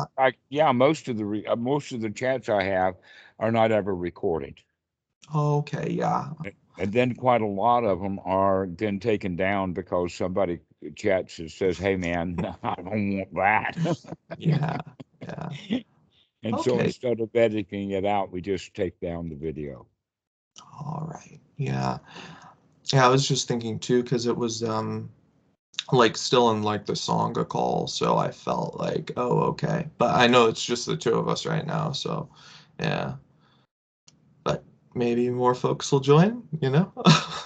in fact, yeah, most of the chats I have are not ever recorded. Okay, yeah. And then quite a lot of them are then taken down because somebody chats and says, "Hey, man, I don't want that." Yeah, yeah. And so Okay. instead of editing it out, we just take down the video. All right. Yeah. Yeah, I was just thinking too, because it was like still in like the Sangha call, so I felt like, oh, okay. But I know it's just the two of us right now, so yeah. But maybe more folks will join, you know?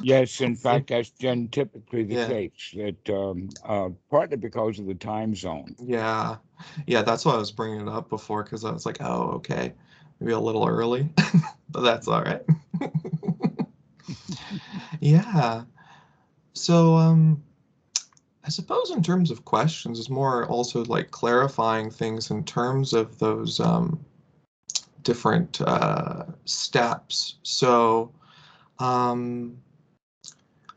Yes, in We'll see. fact, that's typically the Yeah. case. That partly because of the time zone. Yeah. Yeah, that's why I was bringing it up before, because I was like, oh, okay. Maybe a little early, but that's all right. Yeah. So, I suppose in terms of questions, it's more also like clarifying things in terms of those different steps. So um,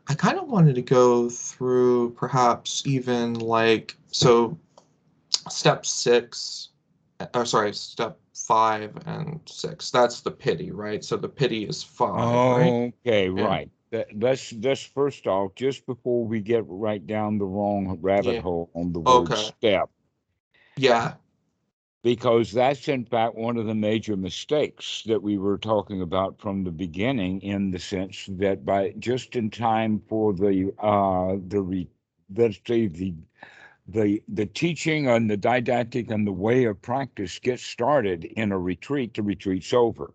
I kind of wanted to go through perhaps even like, so step six, or sorry, step 5 and 6. That's the pity, right? So the pity is 5, right? Okay, Yeah. right. Let's first off, just before we get right down the wrong rabbit Yeah. hole on the word Okay. step, Yeah. because that's in fact one of the major mistakes that we were talking about from the beginning, in the sense that by just in time for let's say the teaching and the didactic and the way of practice gets started in a retreat, the retreat's over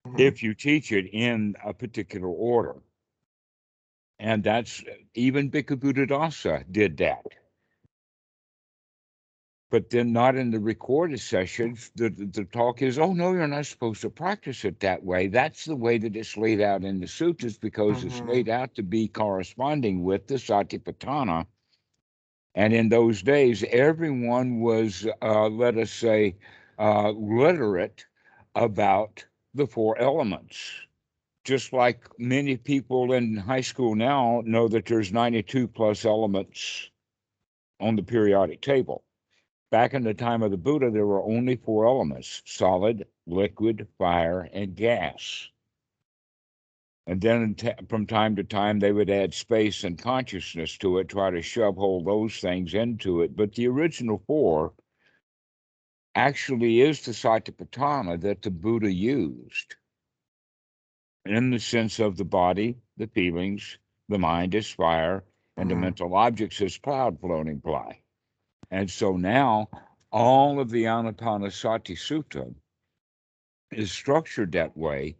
Mhm. if you teach it in a particular order. And that's even Bhikkhu Buddhadasa did that. But then not in the recorded sessions. The talk is, oh no, you're not supposed to practice it that way. That's the way that it's laid out in the suttas, because it's Mhm. laid out to be corresponding with the satipatthāna. And in those days, everyone was, let us say, literate about the four elements. Just like many people in high school now know that there's 92 plus elements on the periodic table. Back in the time of the Buddha, there were only four elements: solid, liquid, fire, and gas. And then from time to time, they would add space and consciousness to it, try to shove all those things into it. But the original four actually is the satipatthāna that the Buddha used, in the sense of the body, the feelings, the mind as fire, and the Mhm. mental objects as cloud floating by. And so now all of the ānāpānāsatisutta is structured that way,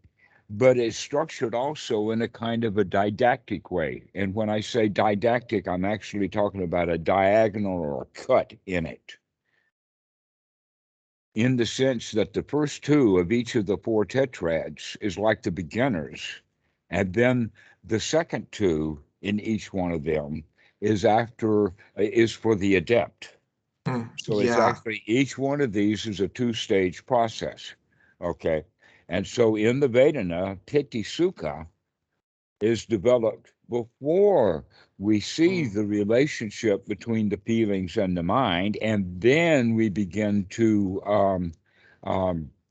but it's structured also in a kind of a didactic way. And when I say didactic, I'm actually talking about a diagonal or a cut in it, in the sense that the first two of each of the four tetrads is like the beginners, and then the second two in each one of them is for the adept. Mm. So it's Yeah. actually, each one of these is a two-stage process. Okay. And so in the Vedana, Piti-sukha is developed before we see Mm. the relationship between the feelings and the mind, and then we begin to,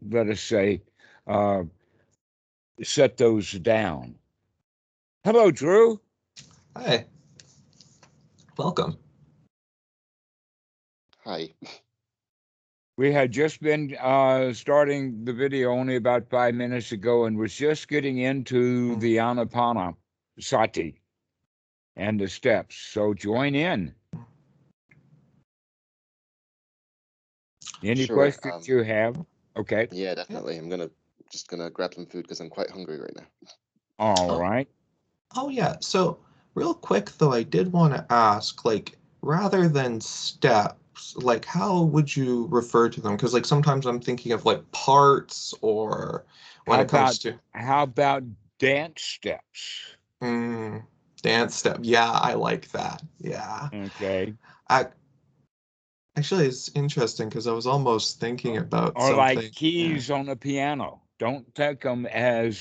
let us say, uh, set those down. Hello, Drew. Hi. Welcome. Hi. We had just been starting the video only about 5 minutes ago, and was just getting into Mm. the ānāpānāsati and the steps. So join in. Any Sure. questions you have? Okay. Yeah, Yeah. definitely. Just gonna grab some food because I'm quite hungry right now. All Oh, right. oh yeah. So real quick though, I did want to ask, like, rather than steps, like how would you refer to them? Because like sometimes I'm thinking of like parts or when How it comes about to dance steps? mm, dance step. Yeah, I like that. Yeah. Okay. I, actually, it's interesting because I was almost thinking about Or like something. Yeah. keys on a piano. Don't take them as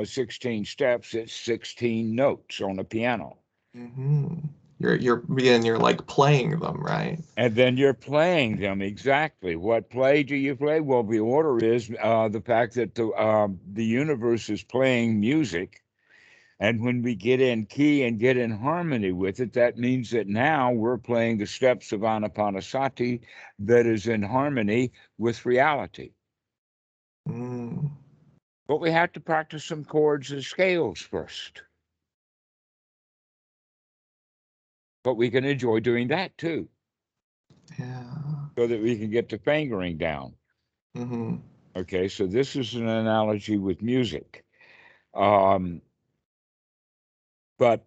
16 steps. It's 16 notes on a piano. Mm-hmm. you're like playing them, right? And then you're playing them, exactly. What play do you play? Well, the order is the fact that the universe is playing music. And when we get in key and get in harmony with it, that means that now we're playing the steps of ānāpānāsati that is in harmony with reality. Mm. But we have to practice some chords and scales first. But we can enjoy doing that too. Yeah. So that we can get the fingering down. Mm-hmm. Okay, so this is an analogy with music. But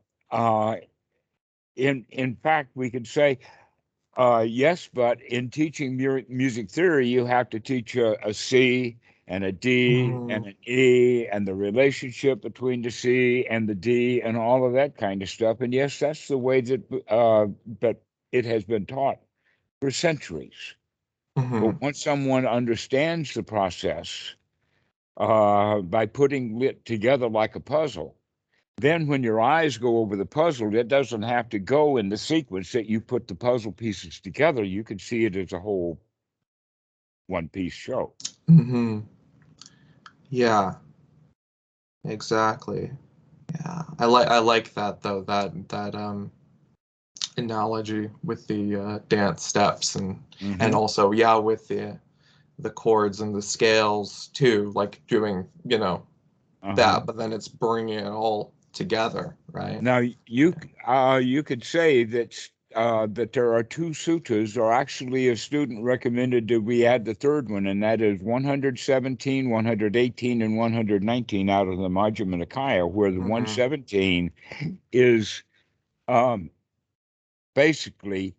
in fact, we could say, yes, but in teaching music theory, you have to teach a C and a D and an E and the relationship between the C and the D and all of that kind of stuff. And yes, that's the way that it has been taught for centuries. Mm-hmm. But once someone understands the process by putting it together like a puzzle, then when your eyes go over the puzzle, it doesn't have to go in the sequence that you put the puzzle pieces together. You can see it as a whole one-piece show. Mm-hmm. Yeah, exactly. Yeah, I like that though, that analogy with the dance steps and also with the chords and the scales too, like doing that, but then it's bringing it all together, right? Now you could say that that there are two suttas, or actually a student recommended that we add the third one, and that is 117, 118, and 119 out of the Majjhima Nikaya, where the 117 is basically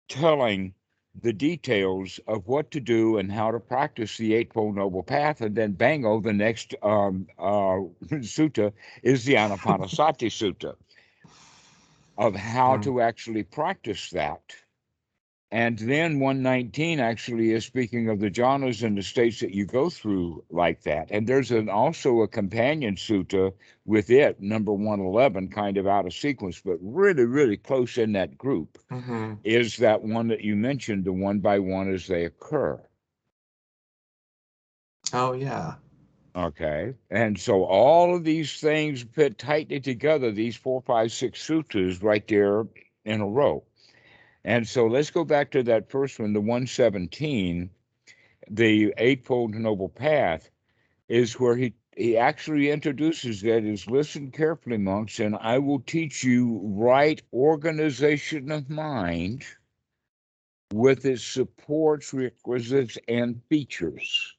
telling the details of what to do and how to practice the Eightfold Noble Path. And then bango, the next sutta is the ānāpānāsati Sutta of how to actually practice that. And then 119 actually is speaking of the jhanas and the states that you go through like that. And there's also a companion sutta with it, number 111, kind of out of sequence, but really, really close in that group, is that one that you mentioned, the one by one as they occur. Oh, yeah. Okay. And so all of these things fit tightly together, these 4, 5, 6 suttas right there in a row. And so let's go back to that first one, the 117, the Eightfold Noble Path, is where he actually introduces that as, listen carefully, monks, and I will teach you right organization of mind with its supports, requisites, and features,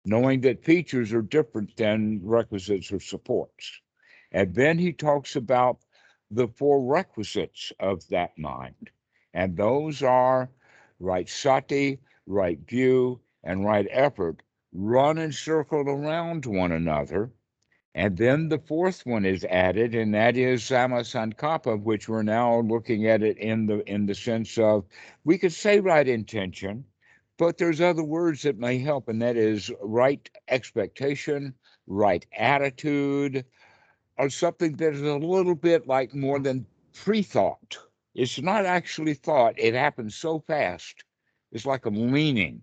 knowing that features are different than requisites or supports. And then he talks about the 4 requisites of that mind. And those are right sati, right view, and right effort run and circle around one another. And then the 4th one is added, and that is sammasankappa, which we're now looking at it in the sense of, we could say right intention, but there's other words that may help, and that is right expectation, right attitude, or something that is a little bit like more than pre-thought. It's not actually thought. It happens so fast. It's like a leaning.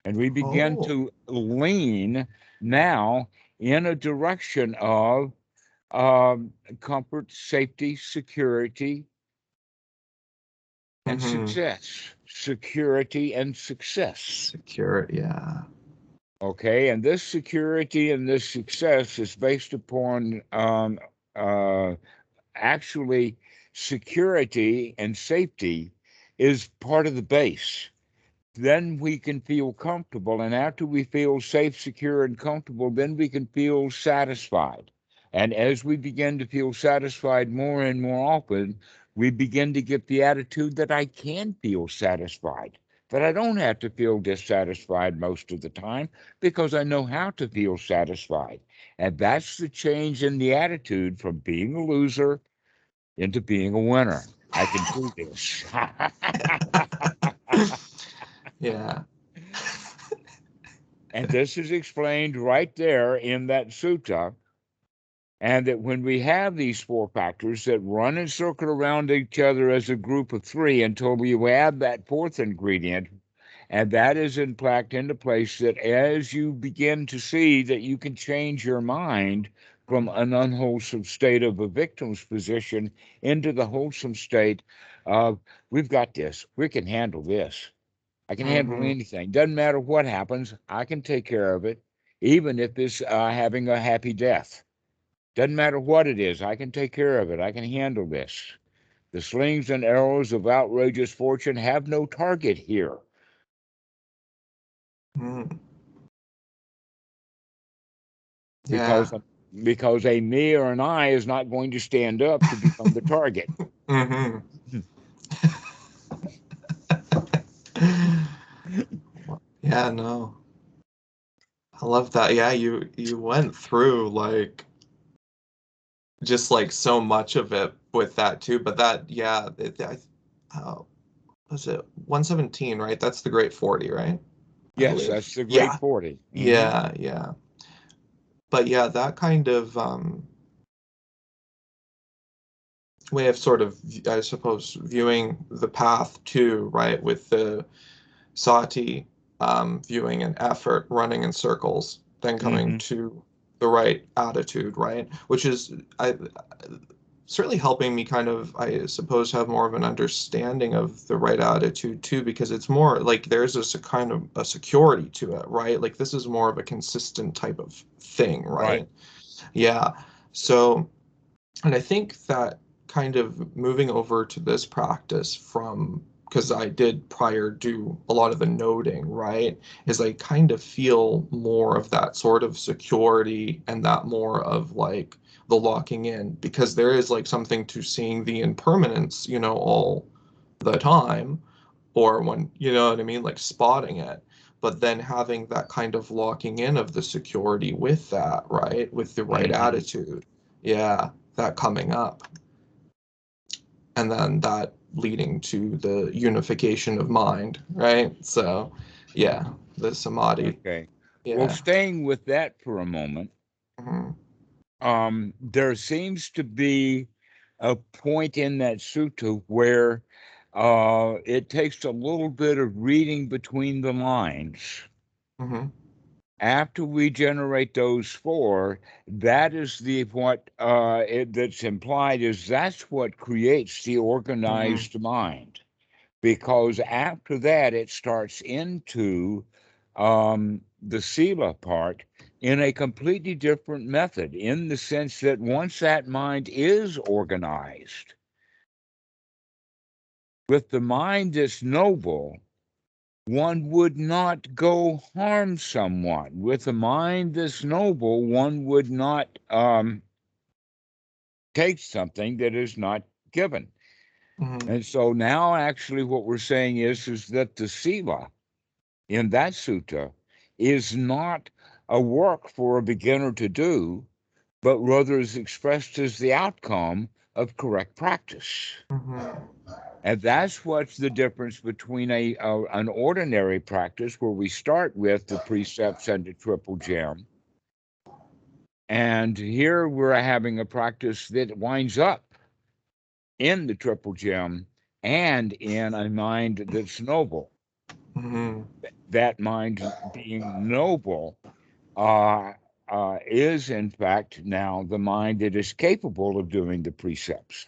And we begin to lean now in a direction of comfort, safety, security, and success. Security and success. Security, yeah. Okay, and this security and this success is based upon actually security and safety is part of the base. Then we can feel comfortable. And after we feel safe, secure, and comfortable, then we can feel satisfied. And as we begin to feel satisfied more and more often, we begin to get the attitude that I can feel satisfied, that I don't have to feel dissatisfied most of the time because I know how to feel satisfied. And that's the change in the attitude from being a loser into being a winner. I can do this. Yeah. And this is explained right there in that sutta. And that when we have these four factors that run and circle around each other as a group of three until we add that fourth ingredient, and that is in fact into place, that as you begin to see that you can change your mind from an unwholesome state of a victim's position into the wholesome state of, we've got this, we can handle this. I can handle anything. Doesn't matter what happens, I can take care of it, even if it's having a happy death. Doesn't matter what it is, I can take care of it. I can handle this. The slings and arrows of outrageous fortune have no target here. Yeah. Because a me or an I is not going to stand up to become the target. Yeah, no. I love that. Yeah, you went through like just like so much of it with that too. But that, yeah, was it 117, right? That's the Great 40, right? Yes, that's the Great Yeah. 40. Yeah, yeah. But yeah, that kind of way of sort of, I suppose, viewing the path too, right? With the sati, viewing an effort, running in circles, then coming to the right attitude, right? Which is certainly helping me kind of, I suppose, have more of an understanding of the right attitude too, because it's more like there's a kind of a security to it, right? Like this is more of a consistent type of thing, right? Yeah. So, and I think that kind of moving over to this practice from, because I did prior do a lot of the noting, right, is I kind of feel more of that sort of security and that more of like the locking in, because there is like something to seeing the impermanence, you know, all the time, or when, you know what I mean, like spotting it, but then having that kind of locking in of the security with that, right, with the right attitude. Yeah, that coming up. And then that leading to the unification of mind, right? So, yeah, the samadhi. Okay. Yeah. Well, staying with that for a moment, there seems to be a point in that sutta where it takes a little bit of reading between the lines. After we generate those four, that is what that's implied is that's what creates the organized mind. Because after that, it starts into the sila part in a completely different method, in the sense that once that mind is organized, with the mind that's noble, one would not go harm someone. With a mind that's noble, one would not take something that is not given. And so now actually what we're saying is that the sila in that sutta is not a work for a beginner to do, but rather is expressed as the outcome of correct practice. And that's what's the difference between an ordinary practice where we start with the precepts and the triple gem. And here we're having a practice that winds up in the triple gem and in a mind that's noble. That mind being noble is, in fact, now the mind that is capable of doing the precepts.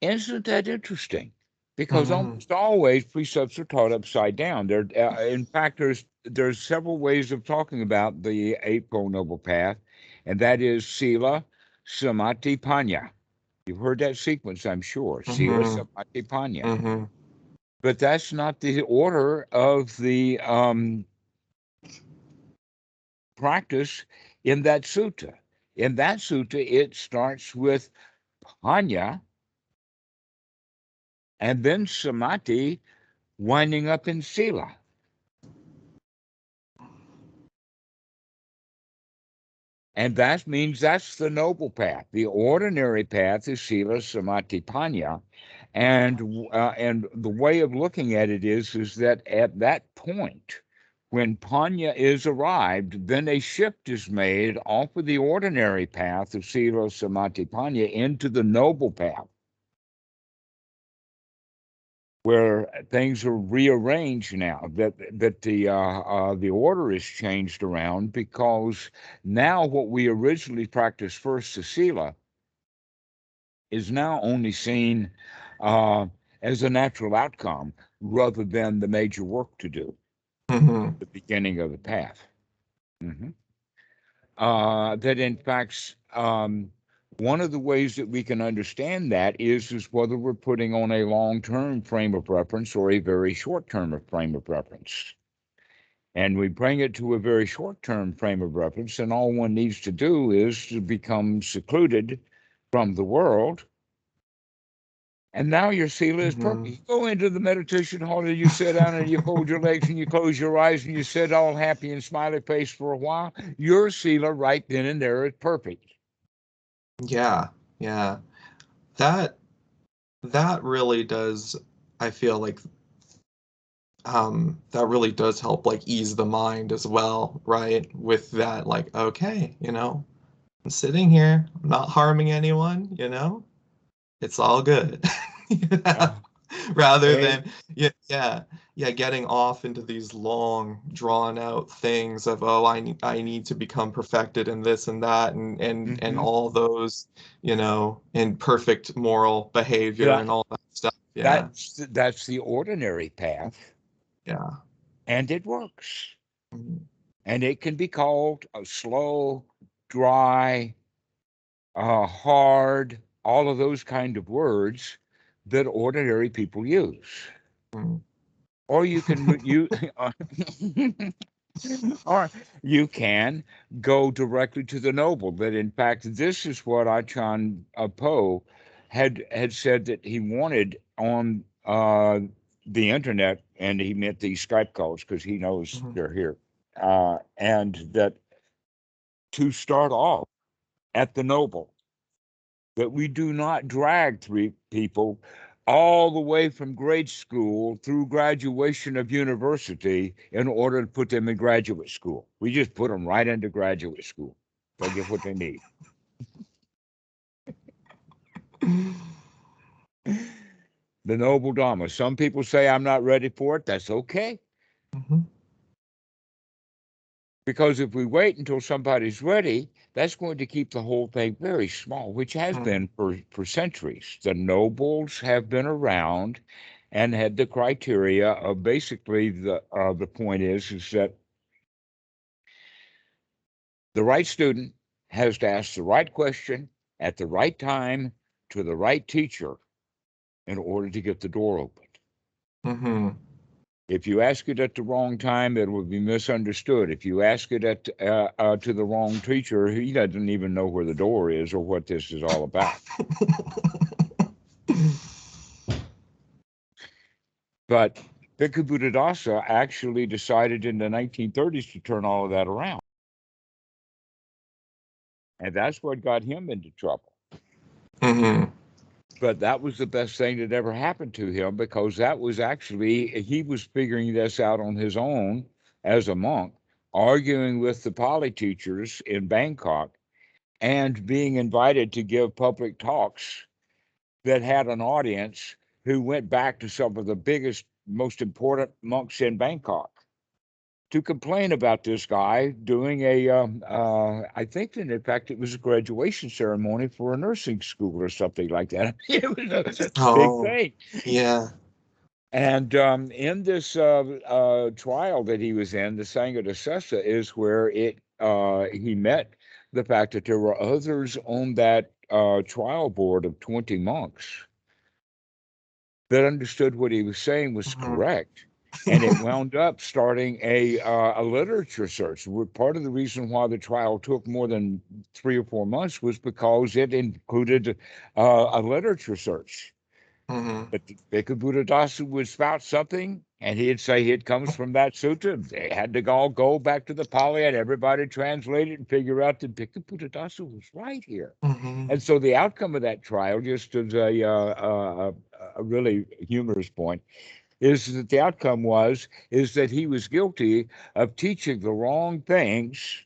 Isn't that interesting? Because almost always precepts are taught upside down. In fact, there's several ways of talking about the Eightfold Noble Path, and that is Sila, Samadhi, Panya. You've heard that sequence, I'm sure. Sila, Samadhi, Panya. But that's not the order of the practice in that sutta. In that sutta, it starts with Panya and then Samadhi, winding up in Sila. And that means that's the noble path. The ordinary path is Sila, Samadhi, Panya. And the way of looking at it is that at that point, when Panya is arrived, then a shift is made off of the ordinary path of Sila Samadhi Panya into the noble path, where things are rearranged now, that the order is changed around, because now what we originally practiced first, as Sila, is now only seen as a natural outcome rather than the major work to do, the beginning of the path. That in fact, one of the ways that we can understand that is whether we're putting on a long-term frame of reference or a very short-term frame of reference. And we bring it to a very short-term frame of reference, and all one needs to do is to become secluded from the world. And now your Sila is perfect. You go into the meditation hall and you sit down and you fold your legs and you close your eyes and you sit all happy and smiley face for a while. Your Sila right then and there is perfect. Yeah. That really does, I feel like, that really does help like ease the mind as well, right? With that, like, okay, I'm sitting here, I'm not harming anyone, it's all good. Rather than getting off into these long drawn out things of, oh, I need to become perfected in this and that and all those, in perfect moral behavior and all that stuff. That's the ordinary path. Yeah. And it works. Mhm. And it can be called slow, dry, hard, all of those kind of words that ordinary people use. Or you can or you can go directly to the noble. That in fact, this is what Achan Pho had said that he wanted on the internet, and he meant these Skype calls because he knows they're here, and that to start off at the noble, that we do not drag three people all the way from grade school through graduation of university in order to put them in graduate school. We just put them right into graduate school. They'll get what they need. The noble Dhamma. Some people say I'm not ready for it. That's okay. Because if we wait until somebody's ready, that's going to keep the whole thing very small, which has been for centuries. The nobles have been around and had the criteria of basically the point is that the right student has to ask the right question at the right time to the right teacher in order to get the door opened. If you ask it at the wrong time, it will be misunderstood. If you ask it to the wrong teacher, he doesn't even know where the door is or what this is all about. But Bhikkhu Buddhadasa actually decided in the 1930s to turn all of that around. And that's what got him into trouble. But that was the best thing that ever happened to him, because that was actually, he was figuring this out on his own as a monk, arguing with the Pali teachers in Bangkok and being invited to give public talks that had an audience who went back to some of the biggest, most important monks in Bangkok to complain about this guy doing I think that in fact it was a graduation ceremony for a nursing school or something like that. It was a big thing. Yeah. And in this trial that he was in, the Sangha is where he met the fact that there were others on that trial board of 20 monks that understood what he was saying was correct. And it wound up starting a literature search. Part of the reason why the trial took more than 3 or 4 months was because it included a literature search. But Bhikkhu Buddhadasa would spout something, and he'd say it comes from that sutta. They had to all go back to the Pali and everybody translate it and figure out that Bhikkhu Buddhadasa was right here. And so the outcome of that trial, just as a really humorous point, is that the outcome is that he was guilty of teaching the wrong things.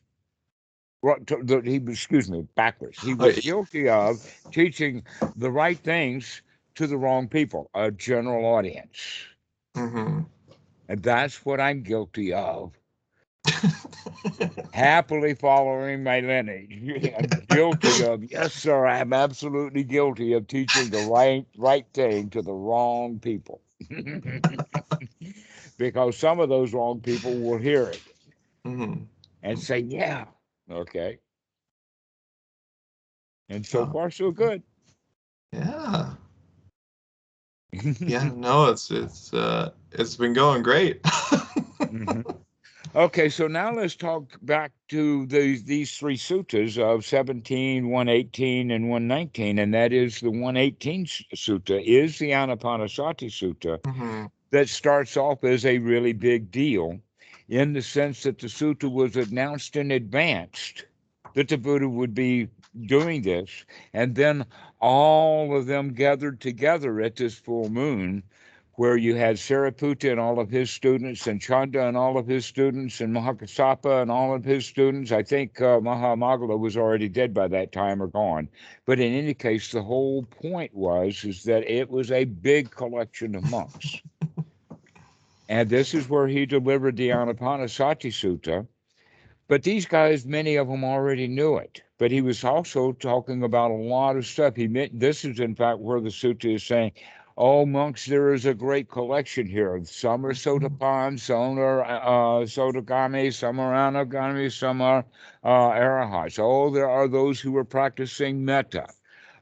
Excuse me, backwards. He was guilty of teaching the right things to the wrong people, a general audience. Mm-hmm. And that's what I'm guilty of. Happily following my lineage. I'm guilty of, yes, sir, I'm absolutely guilty of teaching the right thing to the wrong people. Because some of those wrong people will hear it Mm-hmm. and say, yeah, okay. And so Oh, far, so good. yeah. Yeah, no, it's been going great. Mhm. Okay, so now let's talk back to these three suttas of 17, 118, and 119, and that is the 118 sutta is the ānāpānāsati sutta Mm-hmm. that starts off as a really big deal in the sense that the sutta was announced in advance that the Buddha would be doing this, and then all of them gathered together at this full moon, where you had Sariputta and all of his students, and Chanda and all of his students, and Mahakassapa and all of his students. I think Mahamagala was already dead by that time or gone. But in any case, the whole point is that it was a big collection of monks. And this is where he delivered the ānāpānāsati sutta. But these guys, many of them already knew it. But he was also talking about a lot of stuff. This is, in fact, where the sutta is saying, oh, monks, there is a great collection here. Some are sotapan, some are sotagami, some are anagami, some are arahats. Oh, there are those who are practicing metta.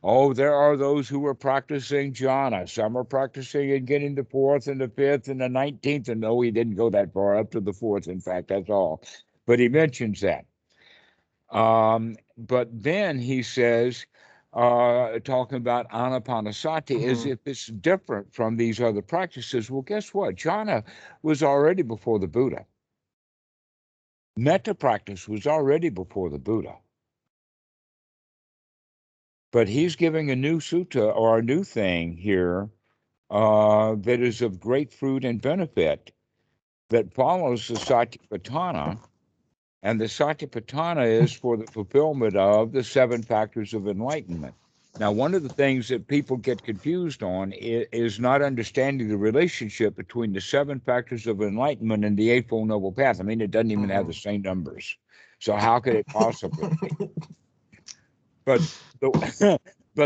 Oh, there are those who are practicing jhana. Some are practicing and getting the fourth and the fifth and the 19th. And no, he didn't go that far, up to the fourth, in fact, that's all. But he mentions that. But then he says, talking about ānāpānāsati as if it's different from these other practices. Well, guess what? Jhana was already before the Buddha. Metta practice was already before the Buddha. But he's giving a new sutta or a new thing here that is of great fruit and benefit that follows the satipatthāna. And the satipatthāna is for the fulfillment of the seven factors of enlightenment. Now, one of the things that people get confused on is not understanding the relationship between the seven factors of enlightenment and the Eightfold Noble Path. I mean, it doesn't even have the same numbers. So how could it possibly be? But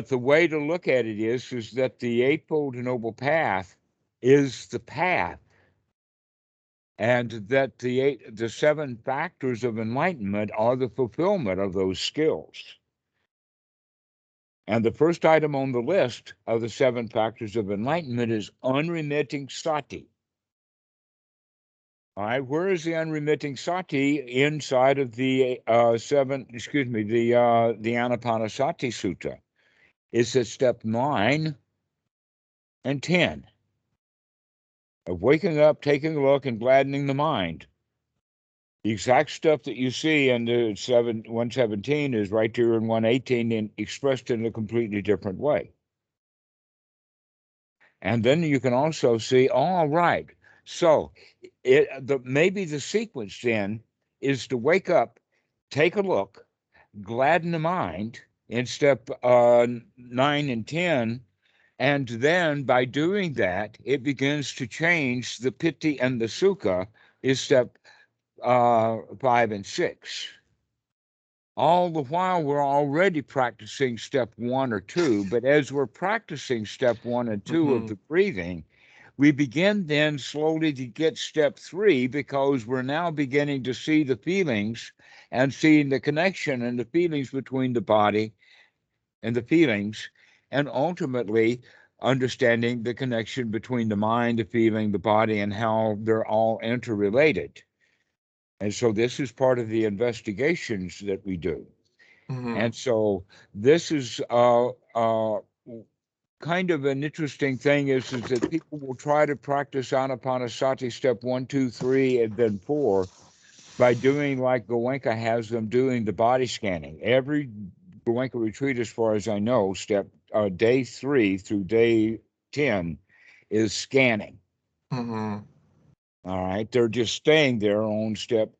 the way to look at it is that the Eightfold Noble Path is the path, and that the seven factors of enlightenment are the fulfillment of those skills. And the first item on the list of the seven factors of enlightenment is unremitting sati. All right, where is the unremitting sati inside of the the ānāpānāsati sutta? It's at step 9 and 10 of waking up, taking a look, and gladdening the mind. The exact stuff that you see in the 117 is right there in 118 and expressed in a completely different way. And then you can also see, all right, so maybe the sequence then is to wake up, take a look, gladden the mind in step 9 and 10, and then by doing that, it begins to change the piti and the sukha is step 5 and 6. All the while, we're already practicing step 1 or 2, but as we're practicing step 1 and 2 of the breathing, we begin then slowly to get step 3 because we're now beginning to see the feelings and seeing the connection and the feelings between the body and the feelings, and ultimately understanding the connection between the mind, the feeling, the body, and how they're all interrelated. And so this is part of the investigations that we do. And so this is kind of an interesting thing is that people will try to practice ānāpānāsati step 1, 2, 3, and then 4 by doing like Goenka has them doing the body scanning. Every Goenka retreat, as far as I know, day 3 through day 10 is scanning. Mm-hmm. All right. They're just staying there on step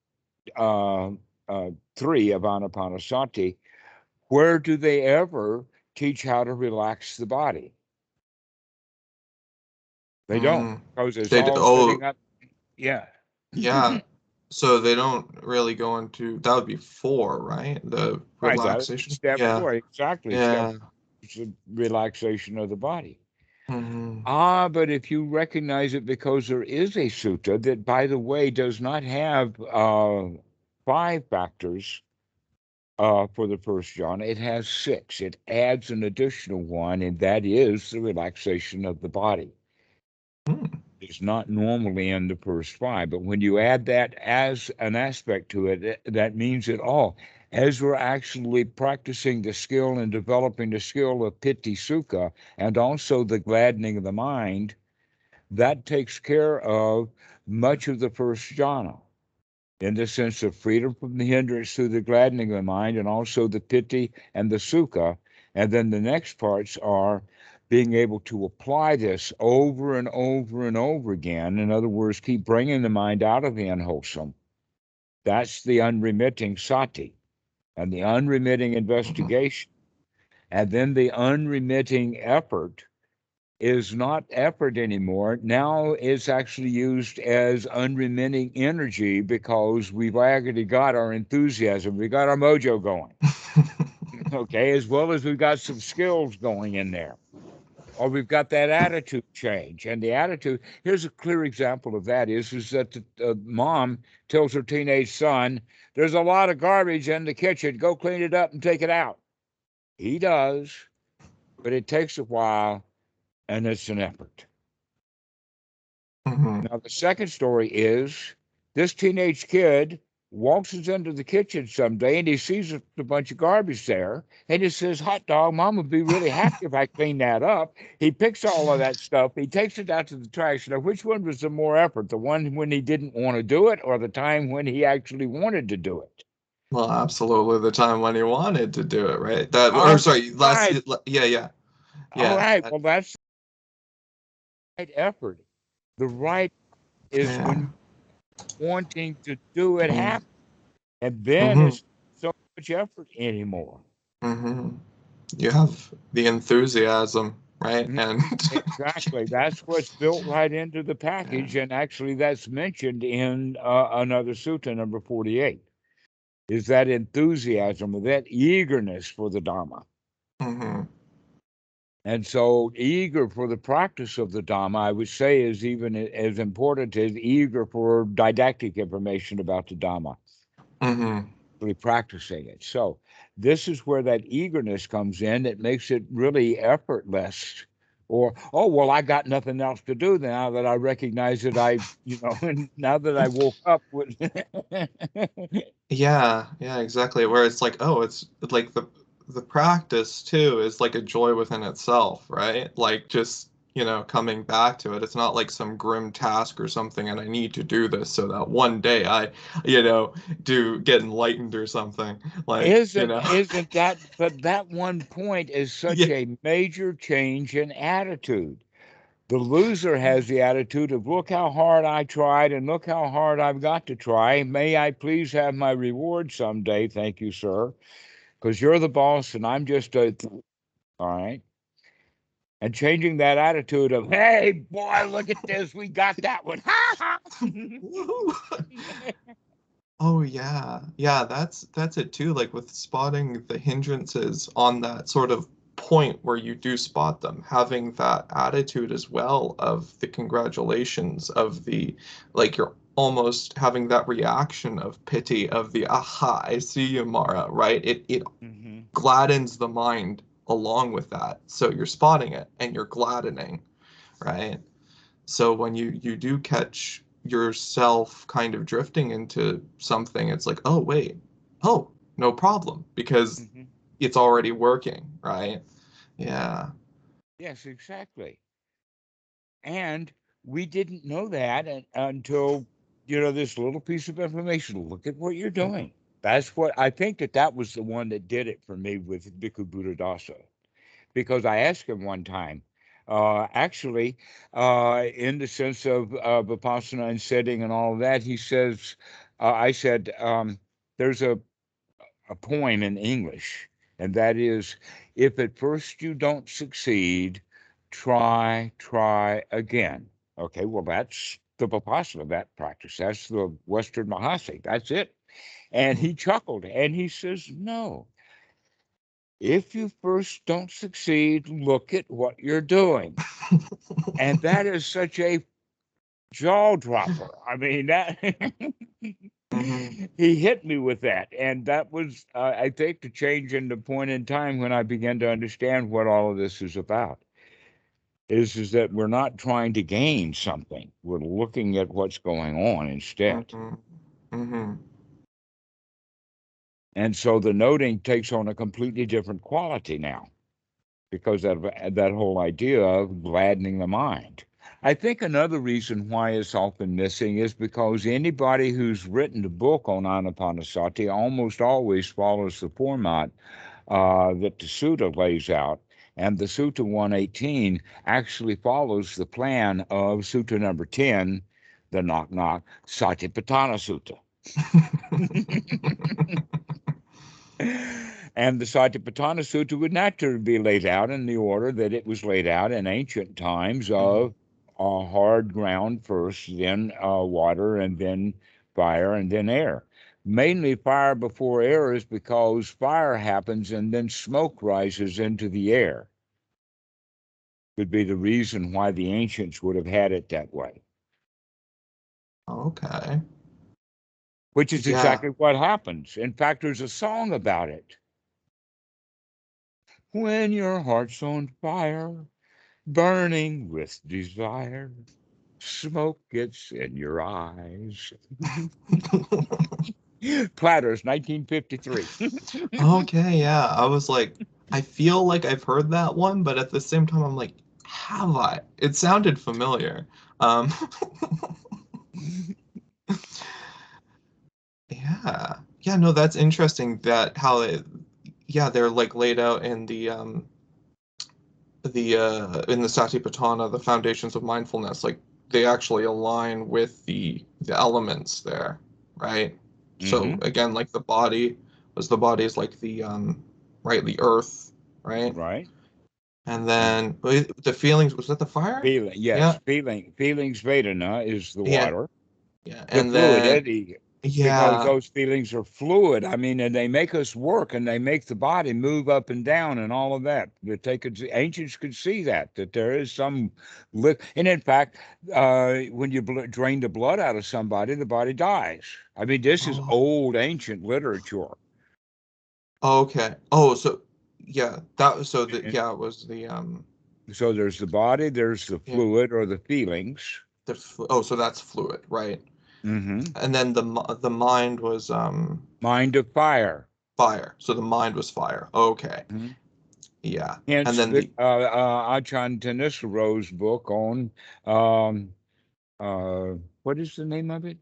3 of ānāpānāsati. Where do they ever teach how to relax the body? They don't, because it's all sitting up. Yeah. Yeah. So they don't really go into, that would be 4, right? The Right. relaxation. Step Yeah. 4, exactly. Yeah. It's the relaxation of the body. Mm-hmm. But if you recognize it, because there is a sutta that, by the way, does not have 5 factors for the first jhana, it has 6. It adds an additional one, and that is the relaxation of the body. It's not normally in the first 5, but when you add that as an aspect to it, that means it all. As we're actually practicing the skill and developing the skill of Piti-sukha, and also the gladdening of the mind, that takes care of much of the first jhana, in the sense of freedom from the hindrance through the gladdening of the mind, and also the piti and the sukha. And then the next parts are being able to apply this over and over and over again. In other words, keep bringing the mind out of the unwholesome. That's the unremitting sati and the unremitting investigation. And then the unremitting effort is not effort anymore. Now it's actually used as unremitting energy, because we've already got our enthusiasm, we got our mojo going, okay, as well as we've got some skills going in there, or we've got that attitude change. And the attitude, here's a clear example of that is that the mom tells her teenage son, there's a lot of garbage in the kitchen, go clean it up and take it out. He does, but it takes a while, and it's an effort. Mm-hmm. Now, the second story is this teenage kid walks into the kitchen someday and he sees a bunch of garbage there, and he says, hot dog, mom would be really happy if I clean that up. He picks all of that stuff, he takes it out to the trash. Now, which one was the more effort, the one when he didn't want to do it, or the time when he actually wanted to do it? Well, absolutely the time when he wanted to do it, right? That, All or sorry, last, right. yeah. All right. That, Well, that's the right effort. The right is yeah. when wanting to do it Mm-hmm. happen. And then Mm-hmm. it's so much effort anymore. Mm-hmm. You have the enthusiasm, right? Mhm. And Exactly. That's what's built right into the yeah. package. And actually, that's mentioned in another sutta, number 48, is that enthusiasm, or that eagerness for the Dhamma. Mm-hmm. And so, eager for the practice of the Dhamma, I would say, is even as important as eager for didactic information about the Dhamma. Mm-hmm. Really practicing it. So this is where that eagerness comes in. It makes it really effortless. Or, oh, well, I got nothing else to do now that I recognize that and now that I woke up with. Yeah, exactly. Where it's like, oh, it's like the practice too is like a joy within itself, right? Like just, coming back to it. It's not like some grim task or something and I need to do this so that one day I, do get enlightened or something. Like, Isn't that, but that one point is such Yeah. a major change in attitude. The loser has the attitude of, look how hard I tried and look how hard I've got to try. May I please have my reward someday? Thank you, sir. Because you're the boss and I'm just a, all right. And changing that attitude of, hey, boy, look at this. We got that one. Oh yeah. Yeah, that's it too, like with spotting the hindrances on that sort of point where you do spot them, having that attitude as well of the congratulations of the, like you're almost having that reaction of pity of the aha, I see you, Mara, right? It Mhm. gladdens the mind along with that. So you're spotting it and you're gladdening, right? So when you do catch yourself kind of drifting into something, it's like, oh wait, oh, no problem, because Mhm. it's already working, right? Yeah. Yes, exactly. And we didn't know that until, this little piece of information. Look at what you're doing. That's what I think that was the one that did it for me with Bhikkhu Buddhadasa. Because I asked him one time, Actually, in the sense of vipassana and sitting and all of that, he says, I said, there's a poem in English, and that is, if at first you don't succeed, try again. Okay, well, that's the vipassana, that practice. That's the Western Mahasi. That's it. And he chuckled and he says, no, if you first don't succeed, look at what you're doing. And that is such a jaw dropper. I mean, that he hit me with that. And that was, I think, the change in the point in time when I began to understand what all of this is about. Is that we're not trying to gain something. We're looking at what's going on instead. And so the noting takes on a completely different quality now because of that whole idea of gladdening the mind. I think another reason why it's often missing is because anybody who's written a book on ānāpānāsati almost always follows the format that the sutta lays out. And the Sutta 118 actually follows the plan of Sutta number 10, the knock Satipatthāna Sutta. And the Satipatthāna Sutta would naturally be laid out in the order that it was laid out in ancient times of hard ground first, then water, and then fire, and then air. Mainly fire before air is because fire happens and then smoke rises into the air. Could be the reason why the ancients would have had it that way. Okay. Which is exactly what happens. In fact, there's a song about it. When your heart's on fire, burning with desire, smoke gets in your eyes. Platters, 1953. Okay, yeah. I was like, I feel like I've heard that one, but at the same time, I'm like, have I? It sounded familiar. Yeah. Yeah, no, that's interesting that how they're like laid out in the in the Satipatthāna, the foundations of mindfulness, like they actually align with the elements there, right? So again, like the body is like the right, the earth, right? Right. And then the feelings, was that the fire? Feeling, yes. Yeah. Feelings Vedana is the water. Yeah. The And fluid then eddy, because yeah. those feelings are fluid. I mean, and they make us work and they make the body move up and down and all of that. That they could, ancients could see that there is some and in fact, when you drain the blood out of somebody, the body dies. I mean, this is old ancient literature. Okay. Oh, so yeah, that so the it was the So there's the body, there's the fluid or the feelings. So that's fluid, right? And then the mind was mind of fire. Fire. So the mind was fire. Okay. Yeah. Hence, and then the Achan Pho's book on what is the name of it?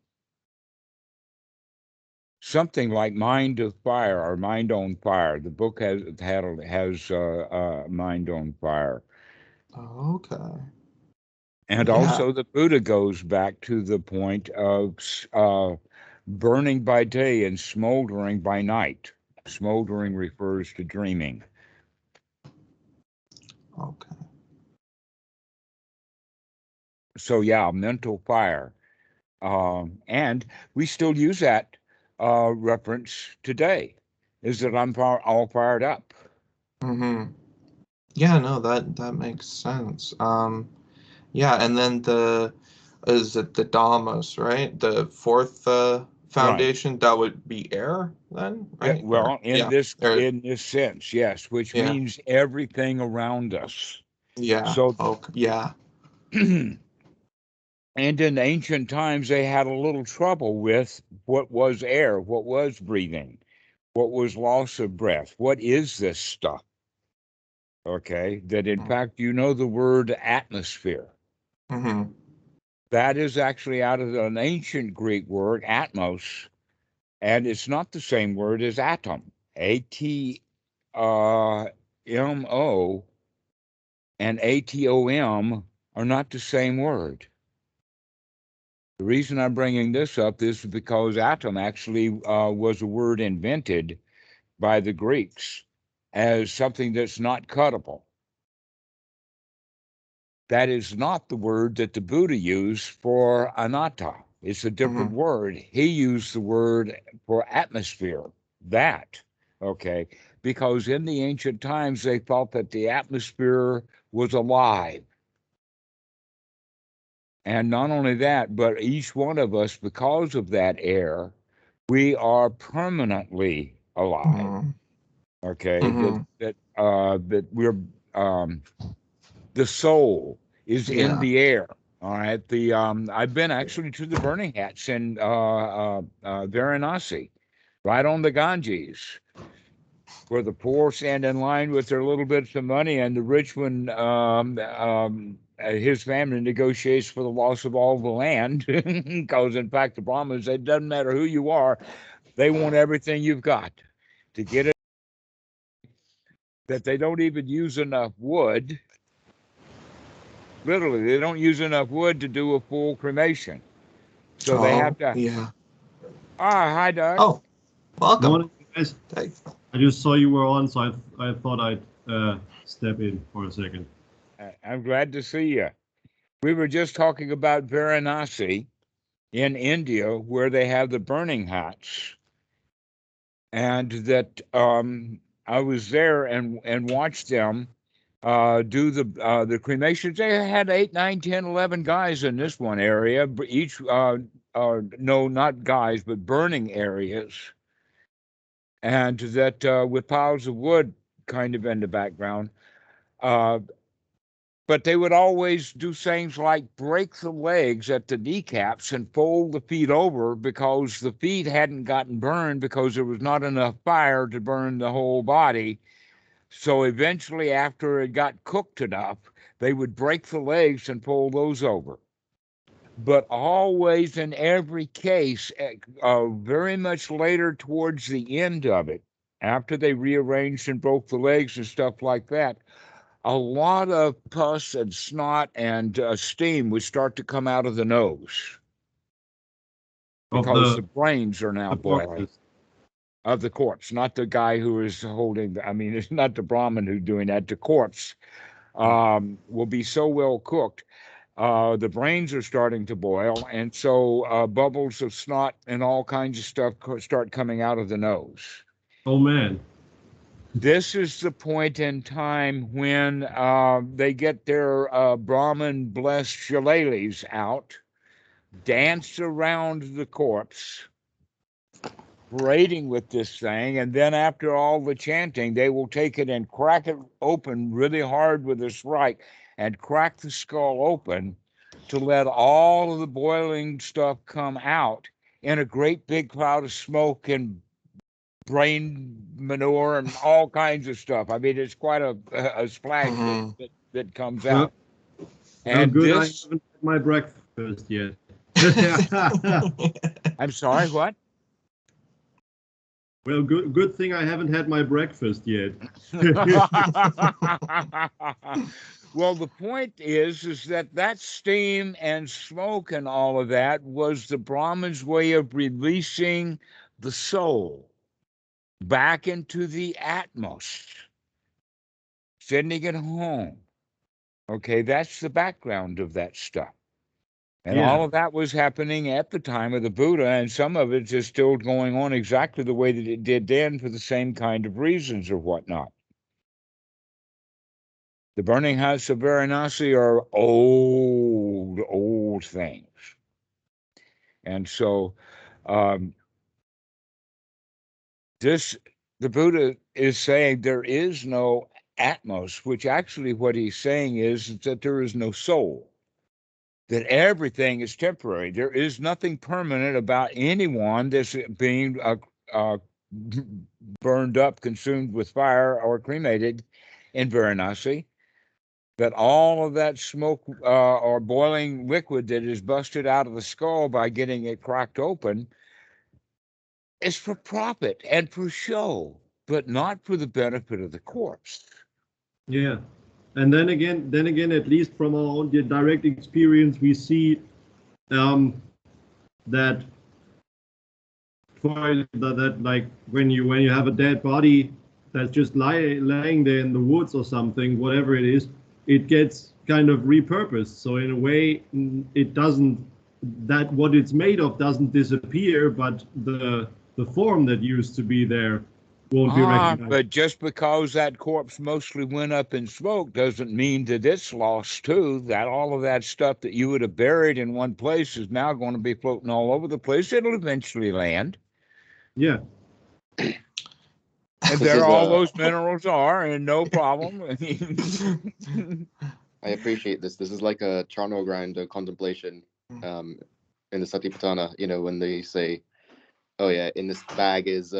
Something like Mind of Fire or Mind on Fire. The book has Mind on Fire. Okay. And also the Buddha goes back to the point of burning by day and smoldering by night. Smoldering refers to dreaming. Okay. So yeah, mental fire. And we still use that reference today, is that I'm all fired up. Yeah, no, that makes sense. Yeah, and then is it the Dhammas, right? The fourth foundation, that would be air then, right? Yeah, well, in this sense, yes, which means everything around us. Yeah. So yeah. And in ancient times, they had a little trouble with what was air, what was breathing, what was loss of breath. What is this stuff? Okay, that in fact, the word atmosphere. That is actually out of an ancient Greek word, atmos, and it's not the same word as atom. ATMO and atom are not the same word. The reason I'm bringing this up is because atom actually was a word invented by the Greeks as something that's not cuttable. That is not the word that the Buddha used for anatta. It's a different word. He used the word for atmosphere, that, okay? Because in the ancient times, they thought that the atmosphere was alive. And not only that, but each one of us, because of that air, we are permanently alive. Okay, that we're the soul is in the air. All right. I've been actually to the burning hats in Varanasi, right on the Ganges, where the poor stand in line with their little bits of money, and the rich one, his family negotiates for the loss of all the land, because in fact the Brahmins, it doesn't matter who you are, they want everything you've got to get it. That they don't even use enough wood. Literally, they don't use enough wood to do a full cremation. So they have to. Yeah. Hi, Doug. Oh, welcome. Morning, guys. Hey. I just saw you were on, so I thought I'd step in for a second. I'm glad to see you. We were just talking about Varanasi in India, where they have the burning hats, and that I was there and watched them do the cremations. They had 8, 9, 10, 11 guys in this one area, each no, not guys, but burning areas, and that with piles of wood kind of in the background. But they would always do things like break the legs at the kneecaps and fold the feet over, because the feet hadn't gotten burned because there was not enough fire to burn the whole body. So eventually, after it got cooked enough, they would break the legs and fold those over. But always, in every case, very much later towards the end of it, after they rearranged and broke the legs and stuff like that, a lot of pus and snot and steam would start to come out of the nose, because the brains are now boiling. Of the corpse, not the guy who is holding, I mean, it's not the Brahmin who's doing that. The corpse will be so well cooked. The brains are starting to boil, and so bubbles of snot and all kinds of stuff start coming out of the nose. Oh, man. This is the point in time when they get their Brahmin blessed shillelaghs out, dance around the corpse, braiding with this thing, and then after all the chanting, they will take it and crack it open really hard with this right, and crack the skull open to let all of the boiling stuff come out in a great big cloud of smoke and brain manure and all kinds of stuff. I mean, it's quite a splash that comes out. And good, this, I haven't had my breakfast yet. I'm sorry, what? Well, good thing I haven't had my breakfast yet. Well, the point is that steam and smoke and all of that was the Brahmin's way of releasing the soul back into the Atmos, sending it home. Okay, that's the background of that stuff. And all of that was happening at the time of the Buddha, and some of it is still going on exactly the way that it did then, for the same kind of reasons or whatnot. The burning huts of Varanasi are old things. And so the Buddha is saying there is no Atmos, which actually what he's saying is that there is no soul, that everything is temporary. There is nothing permanent about anyone that's being burned up, consumed with fire, or cremated in Varanasi. That all of that smoke or boiling liquid that is busted out of the skull by getting it cracked open is for profit and for show, but not for the benefit of the corpse. Yeah. And then again, at least from our own direct experience, we see that that like when you have a dead body that's just laying there in the woods or something, whatever it is, it gets kind of repurposed. So in a way, it doesn't, that what it's made of doesn't disappear, but the form that used to be there won't be recognized. But just because that corpse mostly went up in smoke doesn't mean that it's lost too. That all of that stuff that you would have buried in one place is now going to be floating all over the place. It'll eventually land. Yeah. And there all those minerals are, and no problem. I appreciate this. This is like a charnel grind contemplation in the Satipatthāna, you know, when they say, oh yeah, in this bag is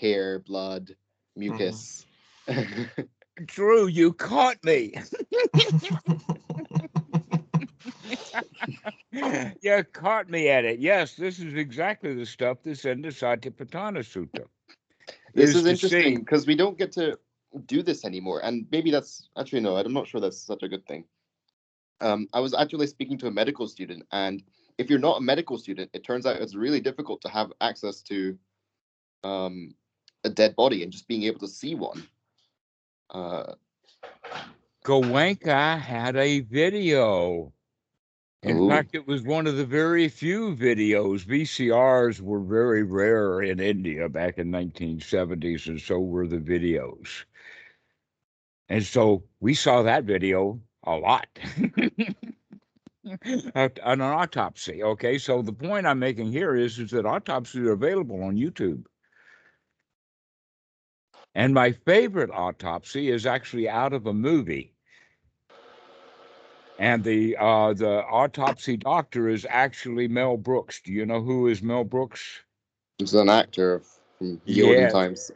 hair, blood, mucus. True, you caught me. You caught me at it. Yes, this is exactly the stuff that's in the Satipatthāna Sutta. This is interesting because we don't get to do this anymore. And maybe that's actually, no, I'm not sure that's such a good thing. I was actually speaking to a medical student, and if you're not a medical student, it turns out it's really difficult to have access to a dead body and just being able to see one. Goenka had a video. In fact, it was one of the very few videos. VCRs were very rare in India back in 1970s, and so were the videos. And so we saw that video a lot. An autopsy. Okay, so the point I'm making here is that autopsies are available on YouTube. And my favorite autopsy is actually out of a movie. And the autopsy doctor is actually Mel Brooks. Do you know who is Mel Brooks? He's an actor from the olden times.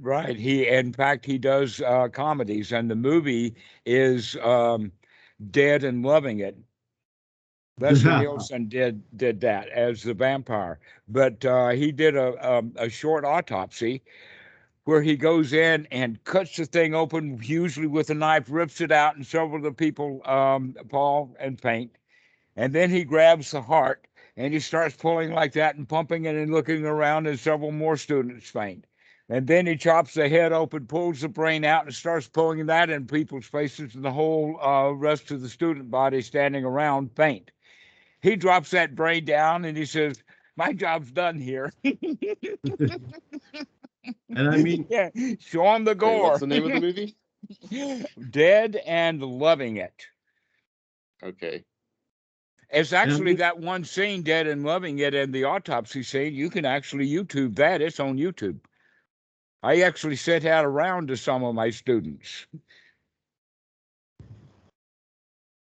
Right. In fact, he does comedies, and the movie is Dead and Loving It. Leslie Nielsen did that as the vampire, but he did a short autopsy where he goes in and cuts the thing open, usually with a knife, rips it out, and several of the people fall and faint. And then he grabs the heart and he starts pulling like that and pumping it and looking around, and several more students faint. And then he chops the head open, pulls the brain out, and starts pulling that in people's faces, and the whole rest of the student body standing around faint. He drops that brain down and he says, "My job's done here." And I mean, yeah, show him the gore. Wait, what's the name of the movie? Dead and Loving It. Okay. It's actually that one scene, Dead and Loving It, and the autopsy scene. You can actually YouTube that. It's on YouTube. I actually sent that around to some of my students.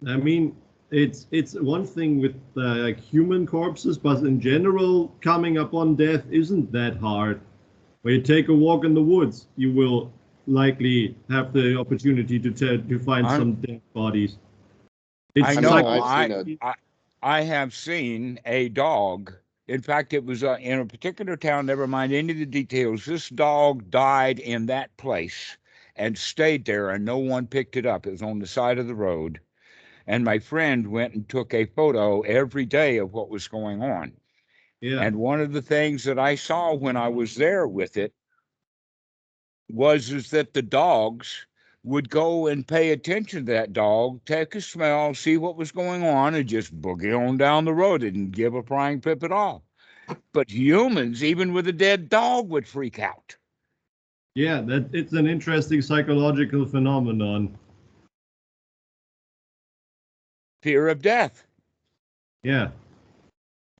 I mean, it's one thing with like human corpses, but in general, coming upon death isn't that hard. When you take a walk in the woods, you will likely have the opportunity to find some dead bodies. I know. I have seen a dog. In fact, it was in a particular town. Never mind any of the details. This dog died in that place and stayed there, and no one picked it up. It was on the side of the road. And my friend went and took a photo every day of what was going on. Yeah. And one of the things that I saw when I was there with it is that the dogs would go and pay attention to that dog, take a smell, see what was going on, and just boogie on down the road. It didn't give a flying pip at all. But humans, even with a dead dog, would freak out. Yeah, it's an interesting psychological phenomenon. Fear of death. Yeah.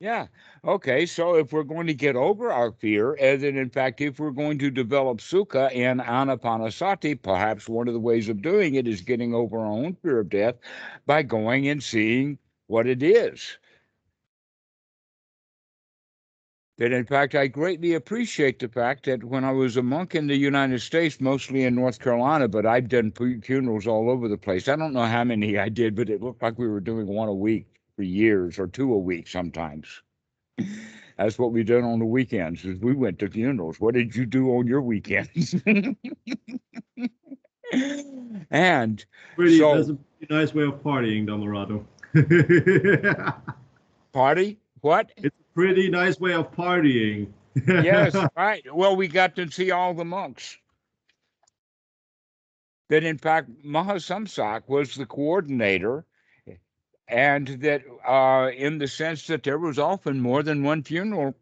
Yeah. Okay. So if we're going to get over our fear, and then in fact, if we're going to develop sukha and ānāpānāsati, perhaps one of the ways of doing it is getting over our own fear of death by going and seeing what it is. That in fact, I greatly appreciate the fact that when I was a monk in the United States, mostly in North Carolina, but I've done funerals all over the place. I don't know how many I did, but it looked like we were doing one a week for years, or two a week sometimes. That's what we did on the weekends, is we went to funerals. What did you do on your weekends? And That's so, a pretty nice way of partying, Dhammarato. party? What? It's a pretty nice way of partying. Yes, right. Well, we got to see all the monks. That in fact, Mahasamsak was the coordinator, and that in the sense that there was often more than one funeral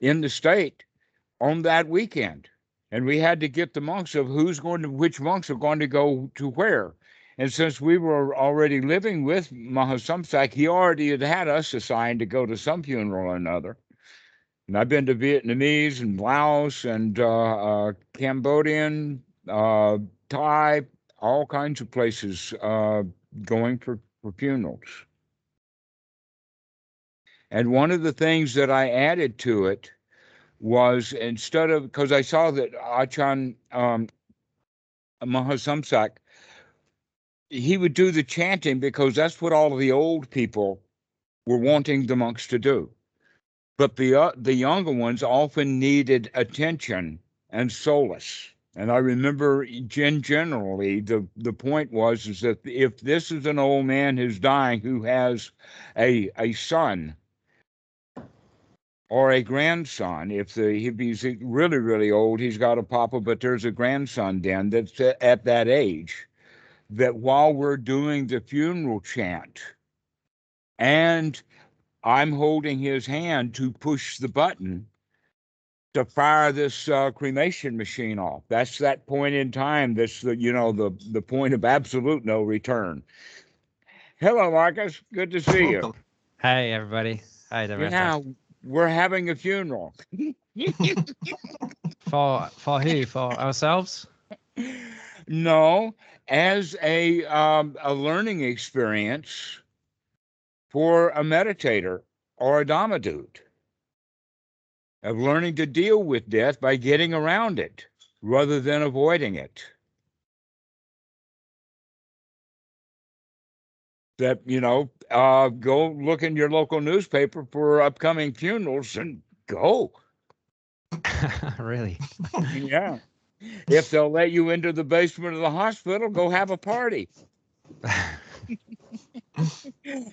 in the state on that weekend. And we had to get the monks of which monks are going to go to where. And since we were already living with Mahasamsak, he already had us assigned to go to some funeral or another. And I've been to Vietnamese and Laos and Cambodian, Thai, all kinds of places going for funerals. And one of the things that I added to it was, instead of, because I saw that Achan Mahasamsak, he would do the chanting because that's what all of the old people were wanting the monks to do. But the younger ones often needed attention and solace. And I remember generally the point is that if this is an old man who's dying who has a son or a grandson, if he's really, really old, he's got a papa, but there's a grandson then that's at that age, that while we're doing the funeral chant and I'm holding his hand to push the button to fire this cremation machine off. That's that point in time. That's the point of absolute no return. Hello, Marcus. Good to see you. Hey, everybody. Hi, Dhammarato. Yeah, we're having a funeral. For who? For ourselves? No, as a learning experience for a meditator or a Dhammadut, of learning to deal with death by getting around it rather than avoiding it. That, go look in your local newspaper for upcoming funerals and go. Really? Yeah. If they'll let you into the basement of the hospital, go have a party.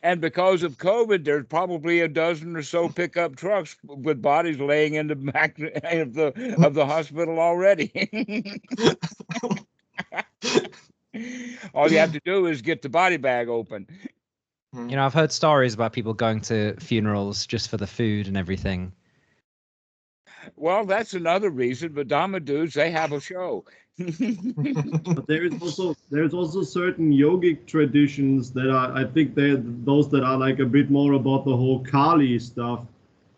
And because of COVID, there's probably a dozen or so pickup trucks with bodies laying in the back of the hospital already. All you have to do is get the body bag open. I've heard stories about people going to funerals just for the food and everything. Well, that's another reason, but Dhamma dudes, they have a show. But there's also certain yogic traditions that are, I think they're those that are like a bit more about the whole Kali stuff,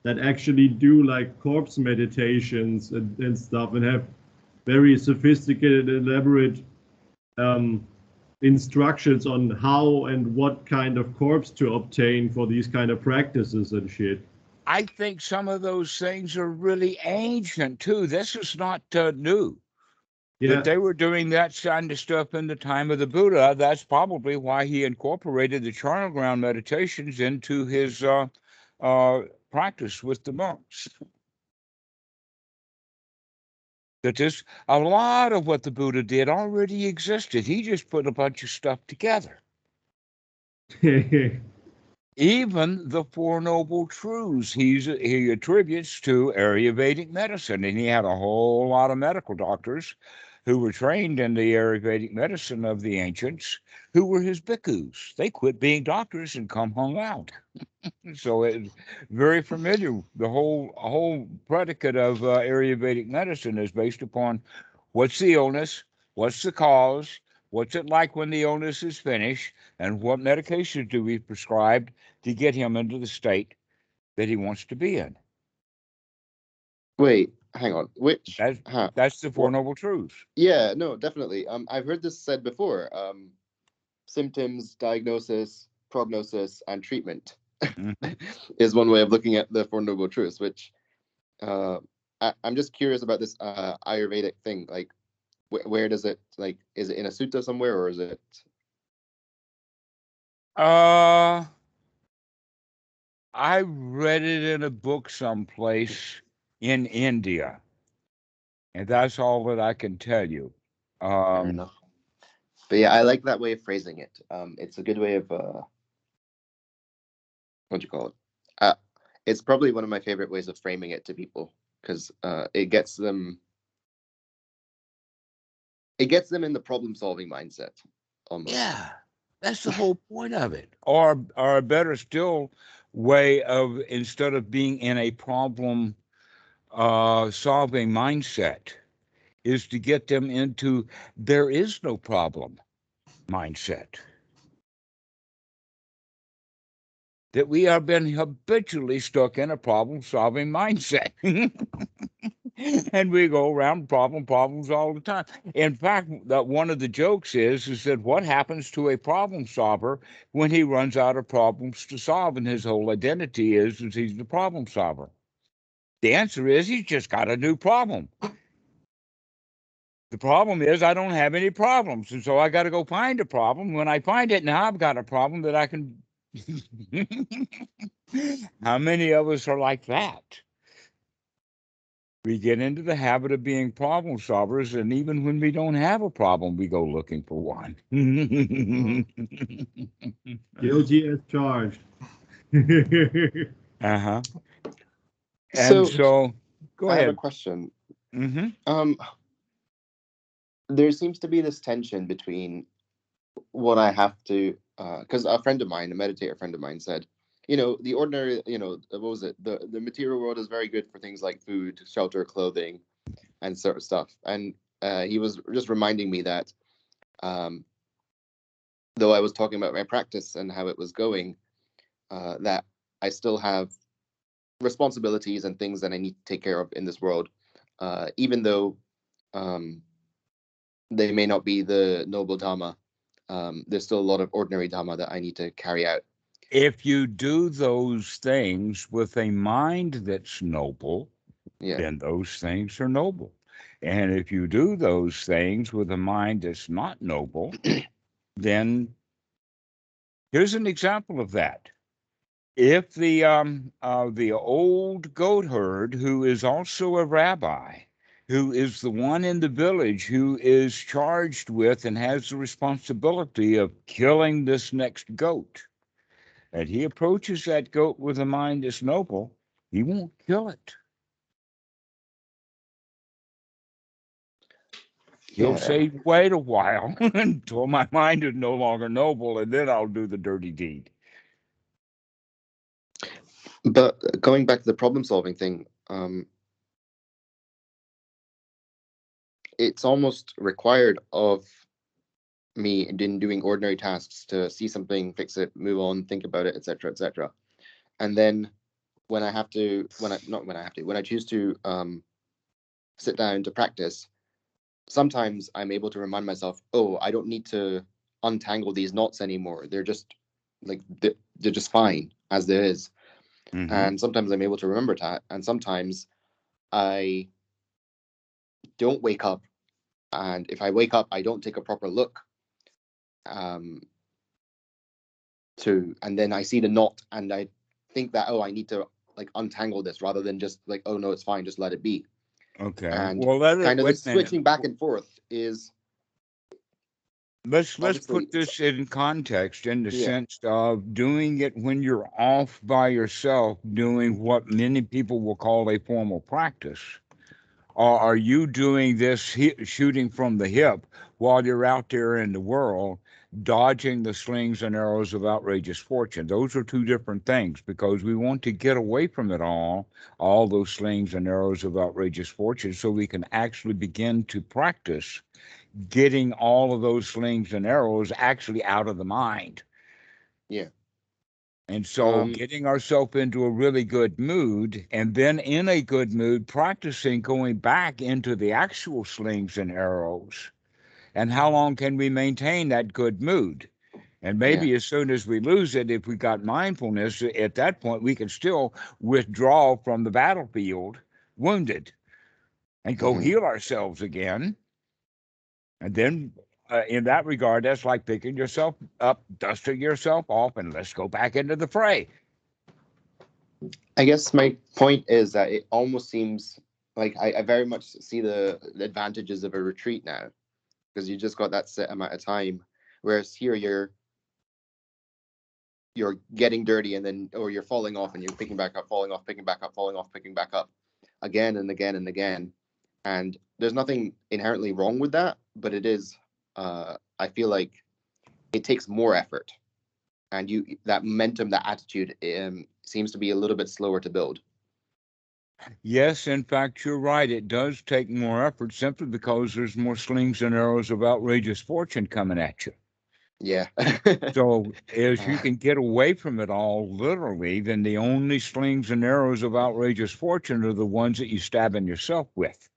that actually do like corpse meditations and stuff, and have very sophisticated, elaborate instructions on how and what kind of corpse to obtain for these kind of practices and shit. I think some of those things are really ancient too. This is not new. Yeah. But they were doing that kind of stuff in the time of the Buddha. That's probably why he incorporated the charnel ground meditations into his practice with the monks. That a lot of what the Buddha did already existed. He just put a bunch of stuff together. Even the Four Noble Truths he attributes to Ayurvedic medicine, and he had a whole lot of medical doctors who were trained in the Ayurvedic medicine of the ancients, who were his bhikkhus. They quit being doctors and hung out. So it's very familiar. The whole predicate of Ayurvedic medicine is based upon what's the illness, what's the cause, what's it like when the illness is finished, and what medications do we prescribe to get him into the state that he wants to be in. Wait, hang on. Which? That's the Four Noble Truths. Yeah, no, definitely. I've heard this said before. Symptoms, diagnosis, prognosis, and treatment is one way of looking at the Four Noble Truths, which I'm just curious about this Ayurvedic thing. Like, where does it, like, is it in a sutta somewhere, or is it? I read it in a book someplace in India, and that's all that I can tell you. Fair enough. But yeah, I like that way of phrasing it. It's a good way of what do you call it? It's probably one of my favorite ways of framing it to people, because it gets them in the problem-solving mindset almost. Yeah, that's the whole point of it. Or a better still way of, instead of being in a problem solving mindset, is to get them into there is no problem mindset. That we have been habitually stuck in a problem-solving mindset. And we go around problems all the time. In fact, that one of the jokes is that what happens to a problem solver when he runs out of problems to solve, and his whole identity is he's the problem solver? The answer is he's just got a new problem. The problem is I don't have any problems, and so I got to go find a problem. When I find it, now I've got a problem that I can... How many of us are like that? We get into the habit of being problem solvers, and even when we don't have a problem, we go looking for one. Guilty as charged. Uh-huh. And so go ahead. I have a question. Mm-hmm. There seems to be this tension between what I have to, because a friend of mine, a meditator friend of mine, said, the ordinary, what was it? The material world is very good for things like food, shelter, clothing, and sort of stuff. And he was just reminding me that, though I was talking about my practice and how it was going, that I still have responsibilities and things that I need to take care of in this world, even though they may not be the noble Dhamma. There's still a lot of ordinary Dhamma that I need to carry out. If you do those things with a mind that's noble, then those things are noble. And if you do those things with a mind that's not noble, then here's an example of that. If the old goat herd, who is also a rabbi, who is the one in the village who is charged with and has the responsibility of killing this next goat, and he approaches that goat with a mind that's noble, he won't kill it. He'll say, wait a while until my mind is no longer noble, and then I'll do the dirty deed. But going back to the problem-solving thing, it's almost required of me in doing ordinary tasks to see something, fix it, move on, think about it, etc., etc. And then when I choose to sit down to practice, sometimes I'm able to remind myself, oh, I don't need to untangle these knots anymore. They're just they're just fine as there is. Mm-hmm. And sometimes I'm able to remember that, and sometimes I don't wake up, and if I wake up, I don't take a proper look and then I see the knot, and I think that, oh, I need to untangle this, rather than just oh no, it's fine, just let it be. Okay. And the switching back and forth is. Let's put this in context, in the sense of doing it when you're off by yourself, doing what many people will call a formal practice. Or are you doing this shooting from the hip while you're out there in the world, dodging the slings and arrows of outrageous fortune? Those are two different things, because we want to get away from it all those slings and arrows of outrageous fortune, so we can actually begin to practice getting all of those slings and arrows actually out of the mind. Yeah. And so getting ourselves into a really good mood, and then in a good mood, practicing going back into the actual slings and arrows. And how long can we maintain that good mood? And maybe as soon as we lose it, if we got mindfulness, at that point, we can still withdraw from the battlefield wounded and go heal ourselves again. And then in that regard, that's like picking yourself up, dusting yourself off, and let's go back into the fray. I guess my point is that it almost seems like I very much see the advantages of a retreat now. because you just got that set amount of time. Whereas here you're getting dirty, and then, or you're falling off and you're picking back up, falling off, picking back up, falling off, picking back up again and again and again. And there's nothing inherently wrong with that, but it is, I feel like it takes more effort, and that momentum, that attitude seems to be a little bit slower to build. Yes, in fact, you're right. It does take more effort simply because there's more slings and arrows of outrageous fortune coming at you. Yeah. So as you can get away from it all, literally, then the only slings and arrows of outrageous fortune are the ones that you stab in yourself with.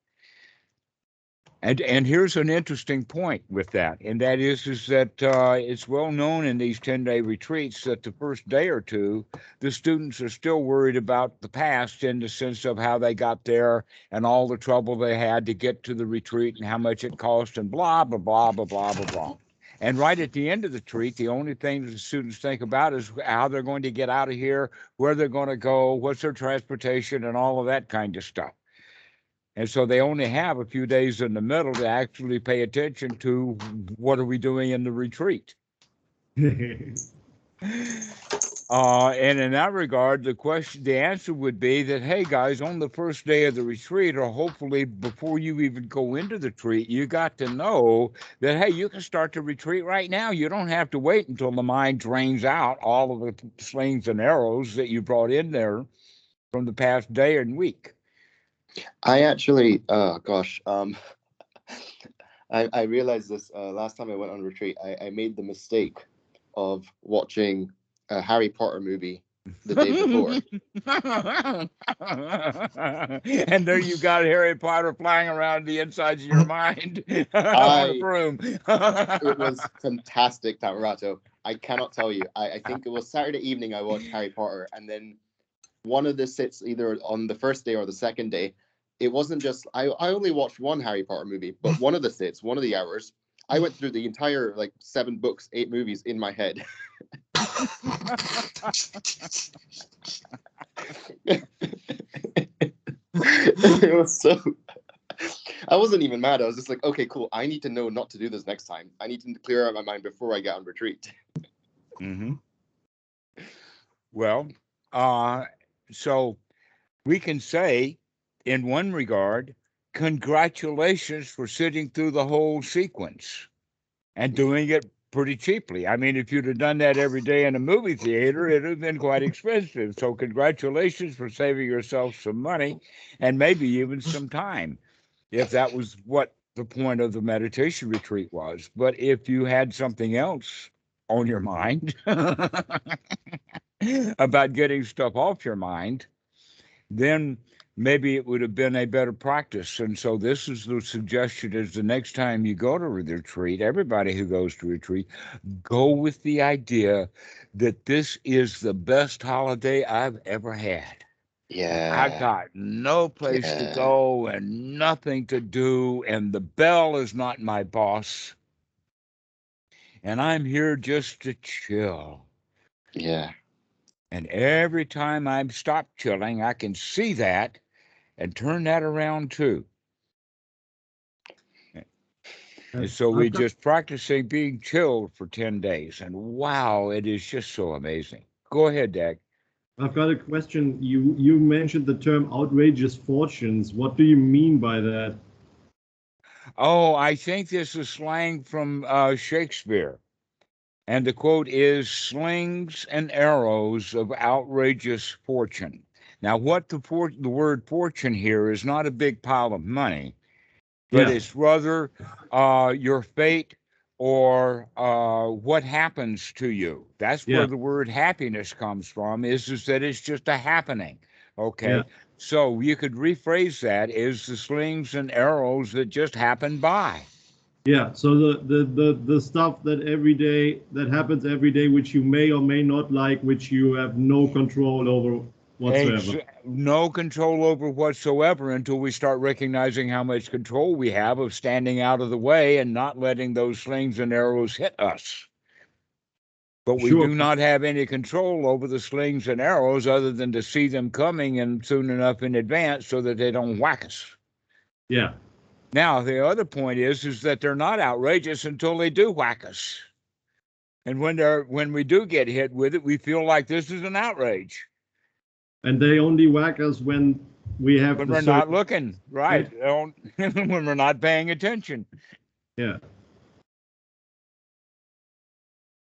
And here's an interesting point with that, and that is that it's well known in these 10-day retreats that the first day or two, the students are still worried about the past in the sense of how they got there and all the trouble they had to get to the retreat and how much it cost and blah, blah, blah, blah, blah, blah, blah. And right at the end of the retreat, the only thing that the students think about is how they're going to get out of here, where they're going to go, what's their transportation, and all of that kind of stuff. And so they only have a few days in the middle to actually pay attention to what are we doing in the retreat. And in that regard, the answer would be that, hey guys, on the first day of the retreat, or hopefully before you even go into the retreat, you got to know that, hey, you can start the retreat right now. You don't have to wait until the mind drains out all of the slings and arrows that you brought in there from the past day and week. I actually, I realized this last time I went on retreat. I made the mistake of watching a Harry Potter movie the day before. And there you got Harry Potter flying around the insides of your mind on a broom. It was fantastic, Dhammarato. I cannot tell you. I think it was Saturday evening I watched Harry Potter, and then one of the sits, either on the first day or the second day, it wasn't just, I only watched one Harry Potter movie, but one of the sits, one of the hours, I went through the entire, 7 books, 8 movies in my head. It was so, I wasn't even mad. I was just like, okay, cool. I need to know not to do this next time. I need to clear out my mind before I get on retreat. Mm-hmm. Well, so we can say, in one regard, congratulations for sitting through the whole sequence and doing it pretty cheaply. I mean, if you'd have done that every day in a movie theater, it would have been quite expensive. So congratulations for saving yourself some money and maybe even some time, if that was what the point of the meditation retreat was. But if you had something else on your mind about getting stuff off your mind, then maybe it would have been a better practice. And so this is the suggestion: is the next time you go to a retreat, everybody who goes to retreat, go with the idea that this is the best holiday I've ever had. Yeah. I've got no place to go and nothing to do, and the bell is not my boss. And I'm here just to chill. Yeah. And every time I'm stopped chilling, I can see that and turn that around too. And so we're just practicing being chilled for 10 days. And wow, it is just so amazing. Go ahead, Dag. I've got a question. You mentioned the term outrageous fortunes. What do you mean by that? Oh, I think this is slang from Shakespeare. And the quote is, slings and arrows of outrageous fortune. Now, what the word fortune here is not a big pile of money, but it's rather your fate or what happens to you. That's where the word happiness comes from, is that it's just a happening. Okay. So you could rephrase that as the slings and arrows that just happen by. Yeah, so the stuff that happens every day, which you may or may not like, which you have no control over whatsoever. No control over whatsoever until we start recognizing how much control we have of standing out of the way and not letting those slings and arrows hit us. But we do not have any control over the slings and arrows other than to see them coming and soon enough in advance so that they don't whack us. Yeah. Now, the other point is that they're not outrageous until they do whack us. And when we do get hit with it, we feel like this is an outrage. And they only whack us when we have when we're not looking, right? When we're not paying attention. Yeah.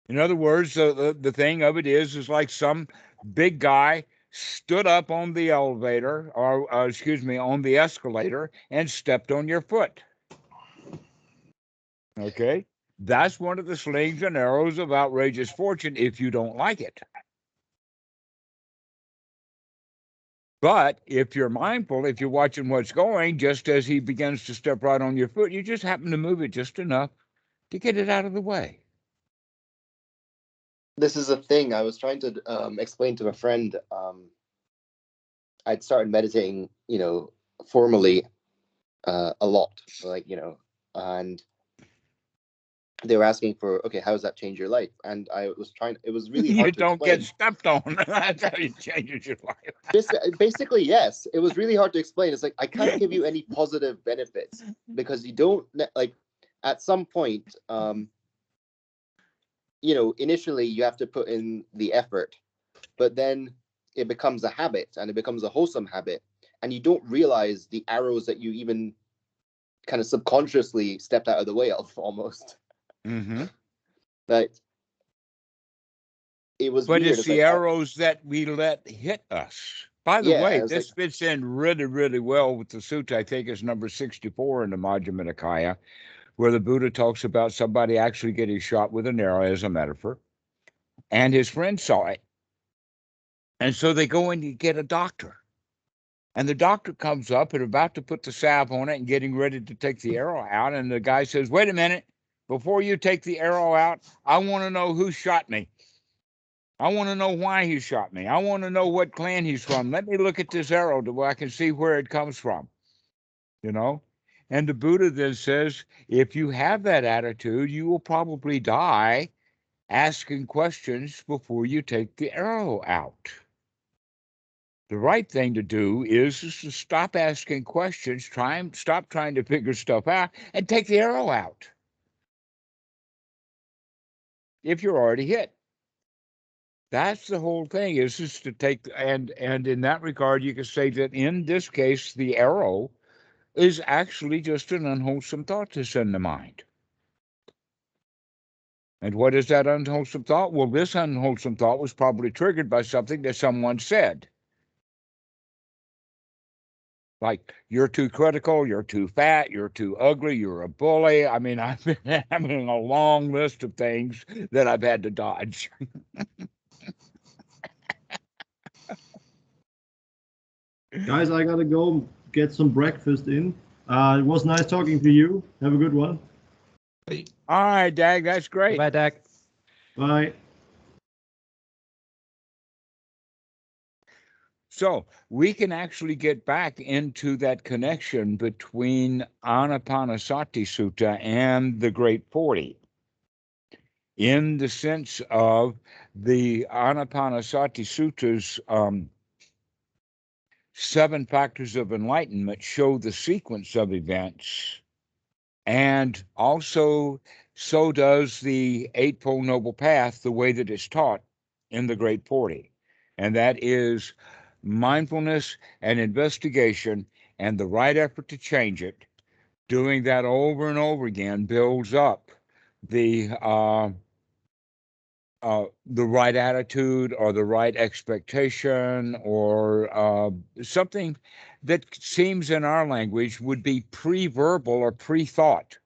In other words, the thing of it is like some big guy stood up on the elevator, or on the escalator, and stepped on your foot. Okay? That's one of the slings and arrows of outrageous fortune if you don't like it. But if you're mindful, if you're watching what's going, just as he begins to step right on your foot, you just happen to move it just enough to get it out of the way. This is a thing I was trying to explain to a friend. I'd started meditating, formally a lot, and they were asking for, okay, how does that change your life? And I was trying, it was really hard you to don't explain. Get stepped on. That's how it changes your life. Basically, yes. It was really hard to explain. It's like, I can't give you any positive benefits because you don't, at some point, initially you have to put in the effort, but then it becomes a habit, and it becomes a wholesome habit, and you don't realize the arrows that you even kind of subconsciously stepped out of the way of, almost. Mm-hmm. That it was but weird. It's the arrows that we let hit us. By the way, this fits in really, really well with the sutta. I think it's number 64 in the Majjhima Nikaya, where the Buddha talks about somebody actually getting shot with an arrow as a metaphor, and his friend saw it. And so they go in to get a doctor. And the doctor comes up and about to put the salve on it and getting ready to take the arrow out. And the guy says, wait a minute, before you take the arrow out, I want to know who shot me. I want to know why he shot me. I want to know what clan he's from. Let me look at this arrow so I can see where it comes from. And the Buddha then says, if you have that attitude, you will probably die asking questions before you take the arrow out. The right thing to do is to stop asking questions, stop trying to figure stuff out, and take the arrow out. If you're already hit. That's the whole thing, is just to take, and in that regard, you can say that in this case, the arrow is actually just an unwholesome thought that's in the mind. And what is that unwholesome thought? Well, this unwholesome thought was probably triggered by something that someone said. Like, you're too critical, you're too fat, you're too ugly, you're a bully. I mean, I've been having a long list of things that I've had to dodge. Guys, I gotta go get some breakfast in. It was nice talking to you. Have a good one. All right, Dag, that's great. Bye, Dag. Bye. So we can actually get back into that connection between ānāpānāsatisutta and the Great 40, in the sense of the ānāpānāsatisuttas, Seven Factors of Enlightenment show the sequence of events, and also so does the Eightfold Noble Path, the way that it's taught in the Great 40, and that is mindfulness and investigation and the right effort to change it. Doing that over and over again builds up the right attitude, or the right expectation, or something that seems in our language would be pre-verbal or pre-thought.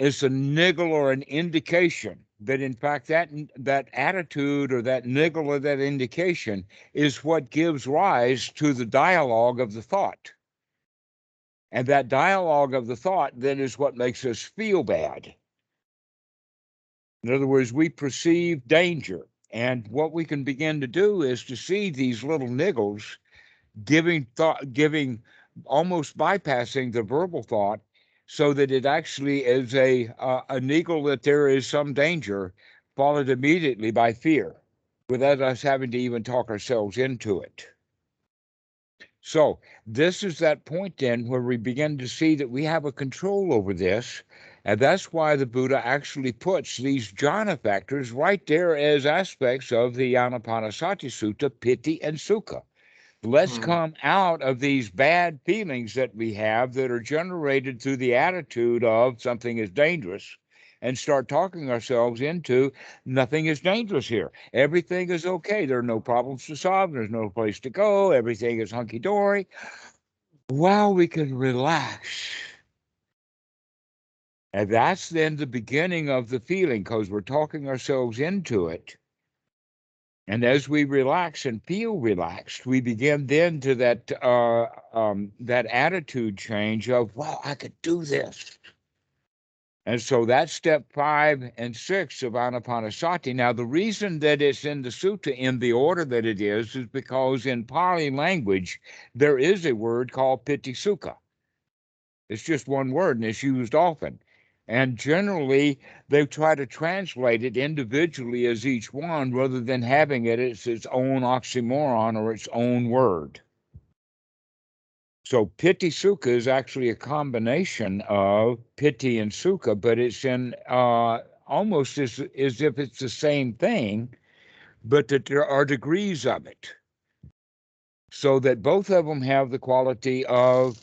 It's a niggle or an indication that, in fact, that attitude or that niggle or that indication is what gives rise to the dialogue of the thought. And that dialogue of the thought then is what makes us feel bad. In other words, we perceive danger. And what we can begin to do is to see these little niggles giving almost bypassing the verbal thought, so that it actually is a niggle that there is some danger, followed immediately by fear, without us having to even talk ourselves into it. So this is that point then where we begin to see that we have a control over this. And that's why the Buddha actually puts these jhana factors right there as aspects of the ānāpānāsatisutta, piti, and sukha. Let's come out of these bad feelings that we have that are generated through the attitude of something is dangerous, and start talking ourselves into nothing is dangerous here. Everything is okay. There are no problems to solve. There's no place to go. Everything is hunky-dory. Well, we can relax. And that's then the beginning of the feeling, because we're talking ourselves into it. And as we relax and feel relaxed, we begin then to that attitude change of, wow, I could do this. And so that's step 5 and 6 of ānāpānāsati. Now, the reason that it's in the sutta in the order that it is because in Pali language, there is a word called Piti-sukha. It's just one word, and it's used often. And generally, they try to translate it individually as each one rather than having it as its own oxymoron or its own word. So Piti-sukha is actually a combination of piti and sukha, but it's in almost as if it's the same thing, but that there are degrees of it. So that both of them have the quality of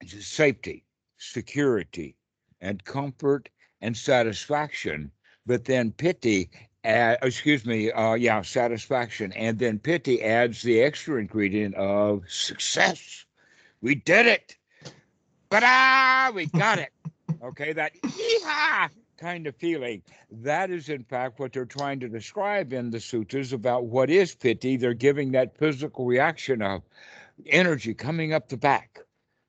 safety, security, and comfort and satisfaction, but then piti, satisfaction, and then piti adds the extra ingredient of success. We did it! Ta-da! We got it! Okay, that yee-haw kind of feeling. That is, in fact, what they're trying to describe in the sutras about what is piti. They're giving that physical reaction of energy coming up the back,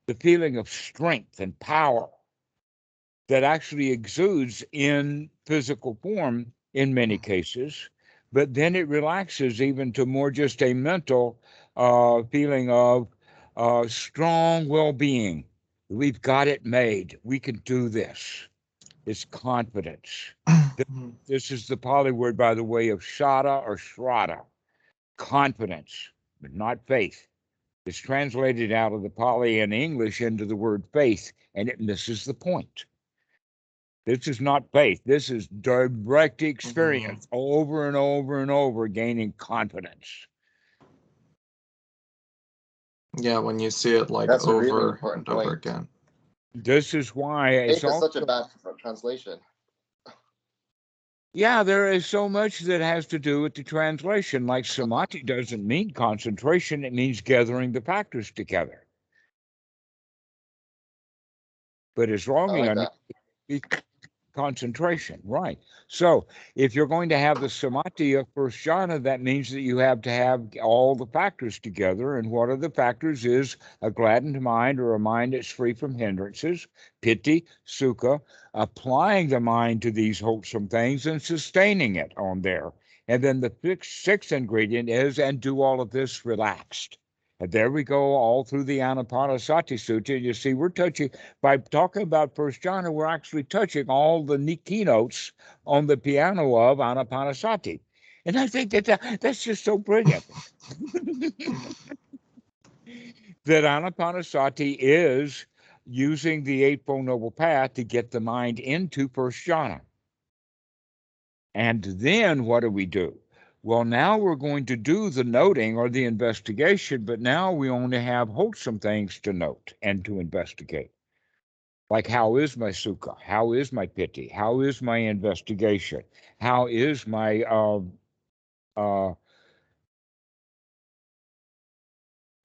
the feeling of strength and power that actually exudes in physical form in many cases, but then it relaxes even to more just a mental feeling of strong well-being. We've got it made. We can do this. It's confidence. This is the Pali word, by the way, of shada or shraddha, confidence, but not faith. It's translated out of the Pali and English into the word faith, and it misses the point. This is not faith. This is direct experience over and over and over, gaining confidence. Yeah, when you see it like over really and over again. This is why it's such a bad translation. Yeah, there is so much that has to do with the translation. Like samadhi doesn't mean concentration. It means gathering the factors together. But it's wrongly understood. Concentration, right. So if you're going to have the samadhi of first jhana, that means that you have to have all the factors together. And what are the factors is a gladdened mind, or a mind that's free from hindrances, piti, sukha, applying the mind to these wholesome things and sustaining it on there. And then the sixth ingredient is, and do all of this relaxed. And there we go, all through the ānāpānāsatisutta. You see, we're touching, by talking about first jhana, we're actually touching all the keynotes on the piano of ānāpānāsati. And I think that's just so brilliant. That ānāpānāsati is using the Eightfold Noble Path to get the mind into first jhana. And then what do? Well, now we're going to do the noting or the investigation, but now we only have wholesome things to note and to investigate. Like, how is my sukha? How is my piti? How is my investigation? How is my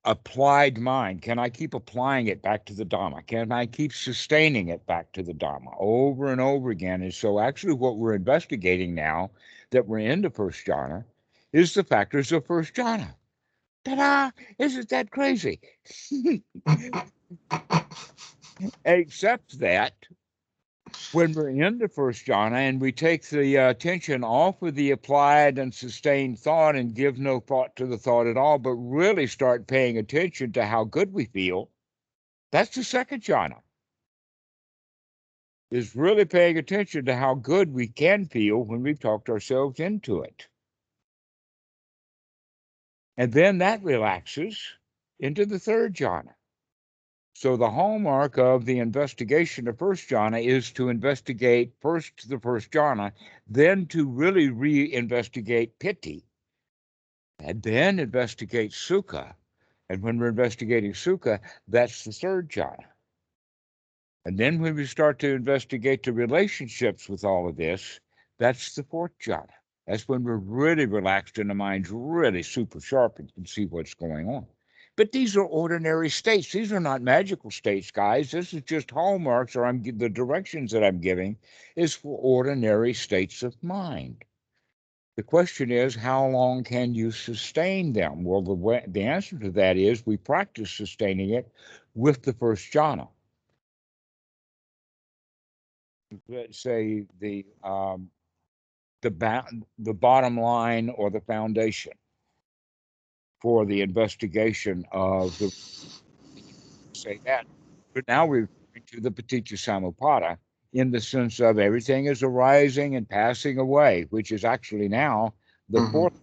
applied mind? Can I keep applying it back to the Dhamma? Can I keep sustaining it back to the Dhamma over and over again? And so actually what we're investigating now that we're into first jhana is the factors of first jhana. Ta-da! Isn't that crazy? Except that when we're into first jhana and we take the attention off of the applied and sustained thought and give no thought to the thought at all, but really start paying attention to how good we feel, that's the second jhana. Is really paying attention to how good we can feel when we've talked ourselves into it. And then that relaxes into the third jhana. So the hallmark of the investigation of first jhana is to investigate first the first jhana, then to really re-investigate piti, and then investigate sukha. And when we're investigating sukha, that's the third jhana. And then when we start to investigate the relationships with all of this, that's the fourth jhana. That's when we're really relaxed and the mind's really super sharp and can see what's going on. But these are ordinary states. These are not magical states, guys. This is just hallmarks, or the directions that I'm giving is for ordinary states of mind. The question is, how long can you sustain them? Well, the answer to that is we practice sustaining it with the first jhana. Let's say the bottom line or the foundation for the investigation of the, say that. But now we're referring to the paticcasamuppāda in the sense of everything is arising and passing away, which is actually now the fourth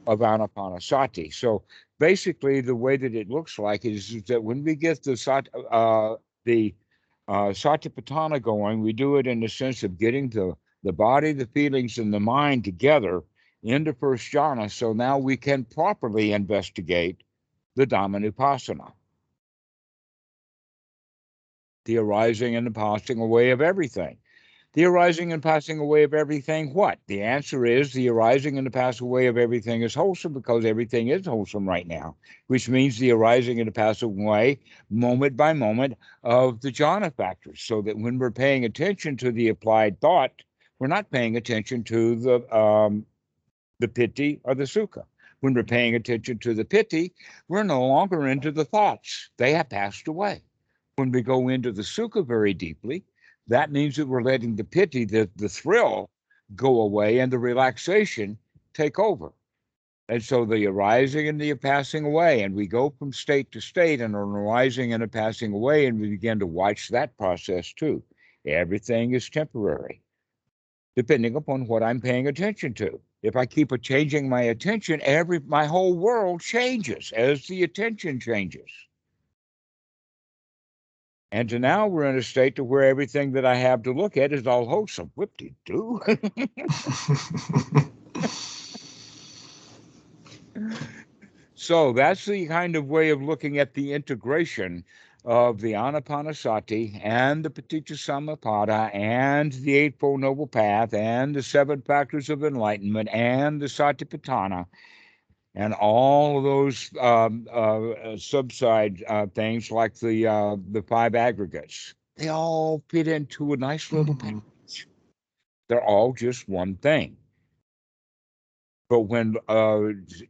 of ānāpānāsati. So basically, the way that it looks like is that when we get the satipatthāna going, we do it in the sense of getting the body, the feelings, and the mind together into first jhana. So now we can properly investigate the Dhammanupassana, the arising and the passing away of everything. The arising and passing away of everything, what? The answer is the arising and the passing away of everything is wholesome, because everything is wholesome right now, which means the arising and the passing away, moment by moment, of the jhana factors, so that when we're paying attention to the applied thought, we're not paying attention to the piti or the sukha. When we're paying attention to the piti, we're no longer into the thoughts. They have passed away. When we go into the sukha very deeply, that means that we're letting the piti, the thrill, go away and the relaxation take over. And so the arising and the passing away, and we go from state to state and an arising and a passing away, and we begin to watch that process too. Everything is temporary, depending upon what I'm paying attention to. If I keep changing my attention, my whole world changes as the attention changes. And to now we're in a state to where everything that I have to look at is all wholesome. Whoop-de-doo. So that's the kind of way of looking at the integration of the ānāpānāsati and the paticcasamuppāda and the Eightfold Noble Path and the Seven Factors of Enlightenment and the satipatthāna. And all of those subside things like the five aggregates, they all fit into a nice little package. They're all just one thing. But when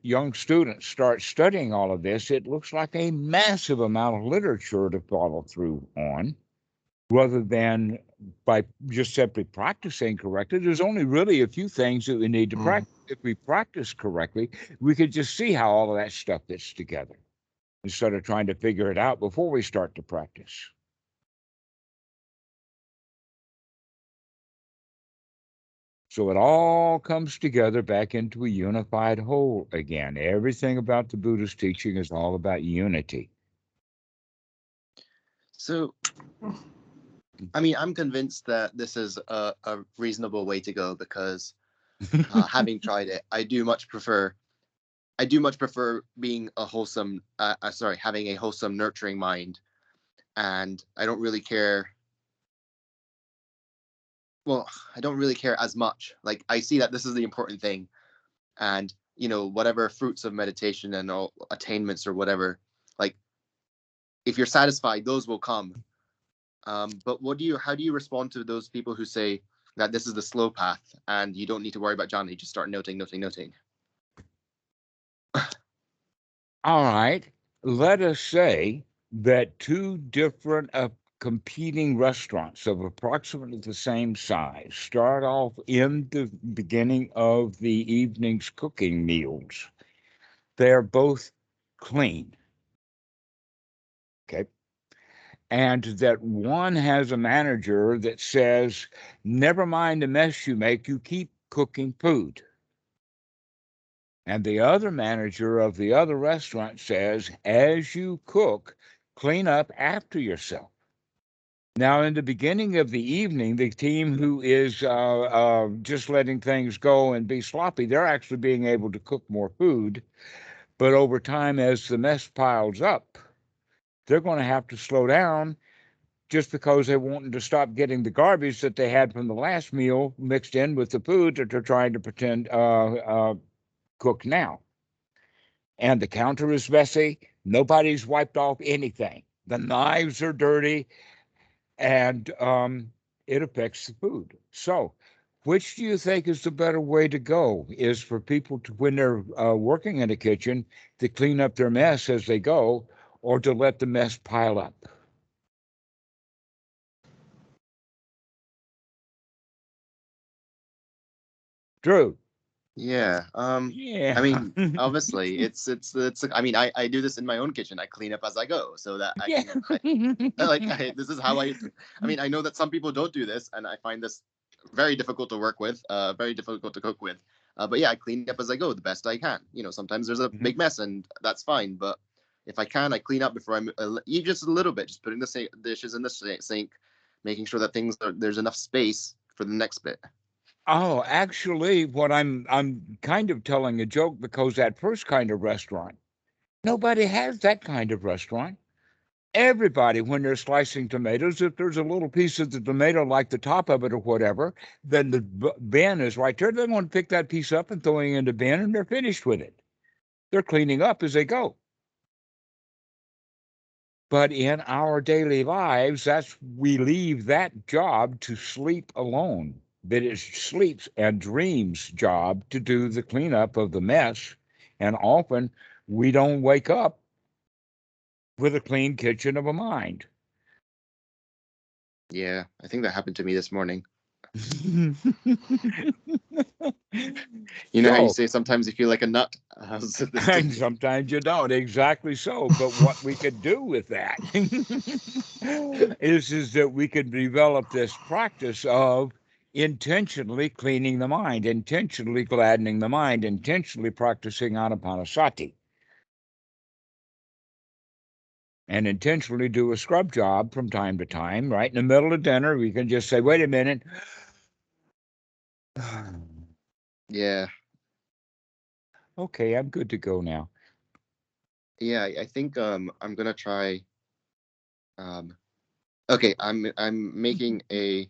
young students start studying all of this, it looks like a massive amount of literature to follow through on, rather than by just simply practicing correctly. There's only really a few things that we need to practice. If we practice correctly, we could just see how all of that stuff fits together instead of trying to figure it out before we start to practice. So it all comes together back into a unified whole again. Everything about the Buddha's teaching is all about unity. So, I mean, I'm convinced that this is a reasonable way to go, because having tried it, I do much prefer being a wholesome, having a wholesome, nurturing mind. And I don't really care. Well, I don't really care as much. Like, I see that this is the important thing. And, whatever fruits of meditation and all attainments or whatever, like, if you're satisfied, those will come. But how do you respond to those people who say that this is the slow path and you don't need to worry about jhana, you just start noting? All right. Let us say that two different competing restaurants of approximately the same size start off in the beginning of the evening's cooking meals. They're both clean. Okay. And that one has a manager that says, never mind the mess you make, you keep cooking food. And the other manager of the other restaurant says, as you cook, clean up after yourself. Now, in the beginning of the evening, the team who is just letting things go and be sloppy, they're actually being able to cook more food. But over time, as the mess piles up, they're going to have to slow down just because they want to stop getting the garbage that they had from the last meal mixed in with the food that they're trying to pretend cook now. And the counter is messy. Nobody's wiped off anything. The knives are dirty, and it affects the food. So, which do you think is the better way to go? Is for people to, when they're working in a kitchen, to clean up their mess as they go, or to let the mess pile up? Drew. Yeah. Yeah. I mean, obviously, it's. I mean, I do this in my own kitchen. I clean up as I go, so that I can. This is how I. I mean, I know that some people don't do this, and I find this very difficult to work with. Very difficult to cook with. But yeah, I clean up as I go the best I can. You know, sometimes there's a big mess, and that's fine. But if I can, I clean up before I'm even just a little bit, just putting the dishes in the sink, making sure that there's enough space for the next bit. Oh, actually, what I'm kind of telling a joke, because that first kind of restaurant, nobody has that kind of restaurant. Everybody, when they're slicing tomatoes, if there's a little piece of the tomato, like the top of it or whatever, then the bin is right there. They're going to pick that piece up and throwing it in the bin, and they're finished with it. They're cleaning up as they go. But in our daily lives, we leave that job to sleep alone. That it's sleep's and dreams' job to do the cleanup of the mess. And often we don't wake up with a clean kitchen of a mind. Yeah, I think that happened to me this morning. You know how you say sometimes you feel like a nut? And sometimes you don't. Exactly so. But what we could do with that is that we could develop this practice of intentionally cleaning the mind, intentionally gladdening the mind, intentionally practicing ānāpānāsati. And intentionally do a scrub job from time to time. Right in the middle of dinner, we can just say, wait a minute. Yeah. Okay, I'm good to go now. Yeah, I think I'm gonna try. Okay, I'm making a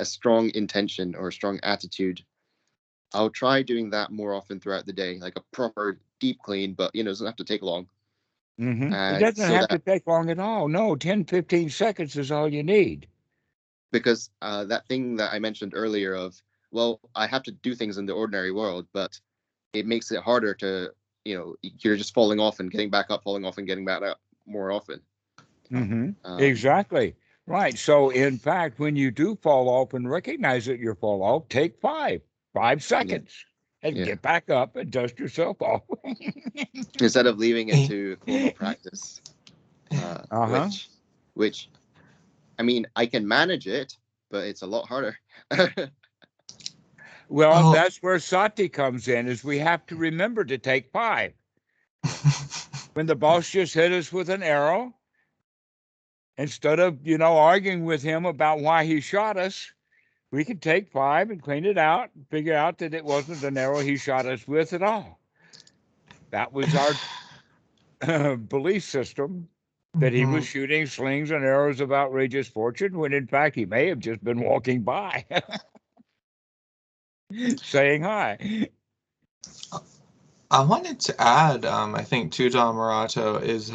strong intention or a strong attitude. I'll try doing that more often throughout the day, like a proper deep clean, but it doesn't have to take long. It doesn't have to take long at all. No, 10, 15 seconds is all you need. Because that thing that I mentioned earlier of, well, I have to do things in the ordinary world, but it makes it harder to, you're just falling off and getting back up, falling off and getting back up more often. Exactly. Right. So, in fact, when you do fall off and recognize that you're fall off, take 5 seconds and get back up and dust yourself off. Instead of leaving it to formal practice, which, I mean, I can manage it, but it's a lot harder. Well, that's where sati comes in, is we have to remember to take 5. When the boss just hit us with an arrow, instead of, arguing with him about why he shot us, we could take 5 and clean it out and figure out that it wasn't an arrow he shot us with at all. That was our belief system, that he was shooting slings and arrows of outrageous fortune, when in fact he may have just been walking by saying hi. I wanted to add, I think, to Dhammarato is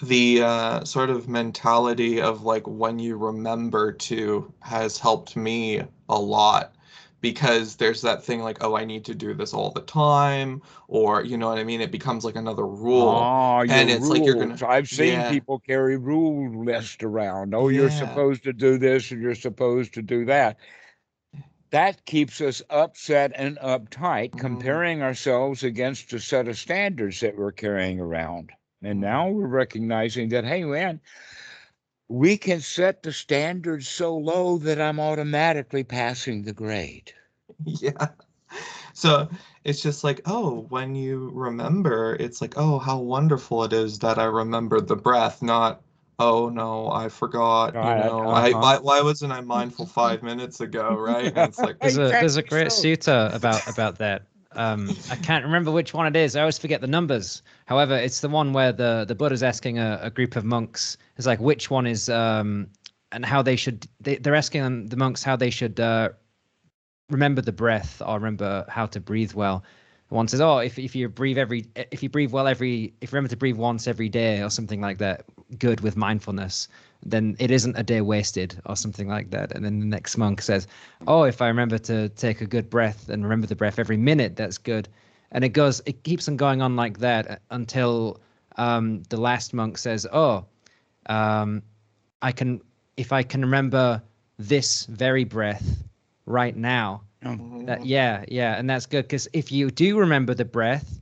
the sort of mentality of like, when you remember to, has helped me a lot, because there's that thing like, oh, I need to do this all the time, or you know what I mean? It becomes like another rule. And it's rules. Like you're gonna. I've seen people carry rule list around. Oh, you're supposed to do this and you're supposed to do that. That keeps us upset and uptight, comparing ourselves against a set of standards that we're carrying around. And now we're recognizing that, hey, man, we can set the standards so low that I'm automatically passing the grade. Yeah. So it's just like, oh, when you remember, it's like, oh, how wonderful it is that I remembered the breath, not, oh no, I forgot, why wasn't I mindful 5 minutes ago, right? And it's like there's a great sutta about that. I can't remember which one it is. I always forget the numbers. However, it's the one where the Buddha's asking a group of monks. It's like which one is and how they should. They're asking the monks how they should remember the breath or remember how to breathe well. One says, "Oh, if you remember to breathe once every day or something like that, good with mindfulness, then it isn't a day wasted or something like that." And then the next monk says, "Oh, if I remember to take a good breath and remember the breath every minute, that's good." And it keeps on going on like that until the last monk says, "Oh, if I can remember this very breath right now." That and that's good, because if you do remember the breath,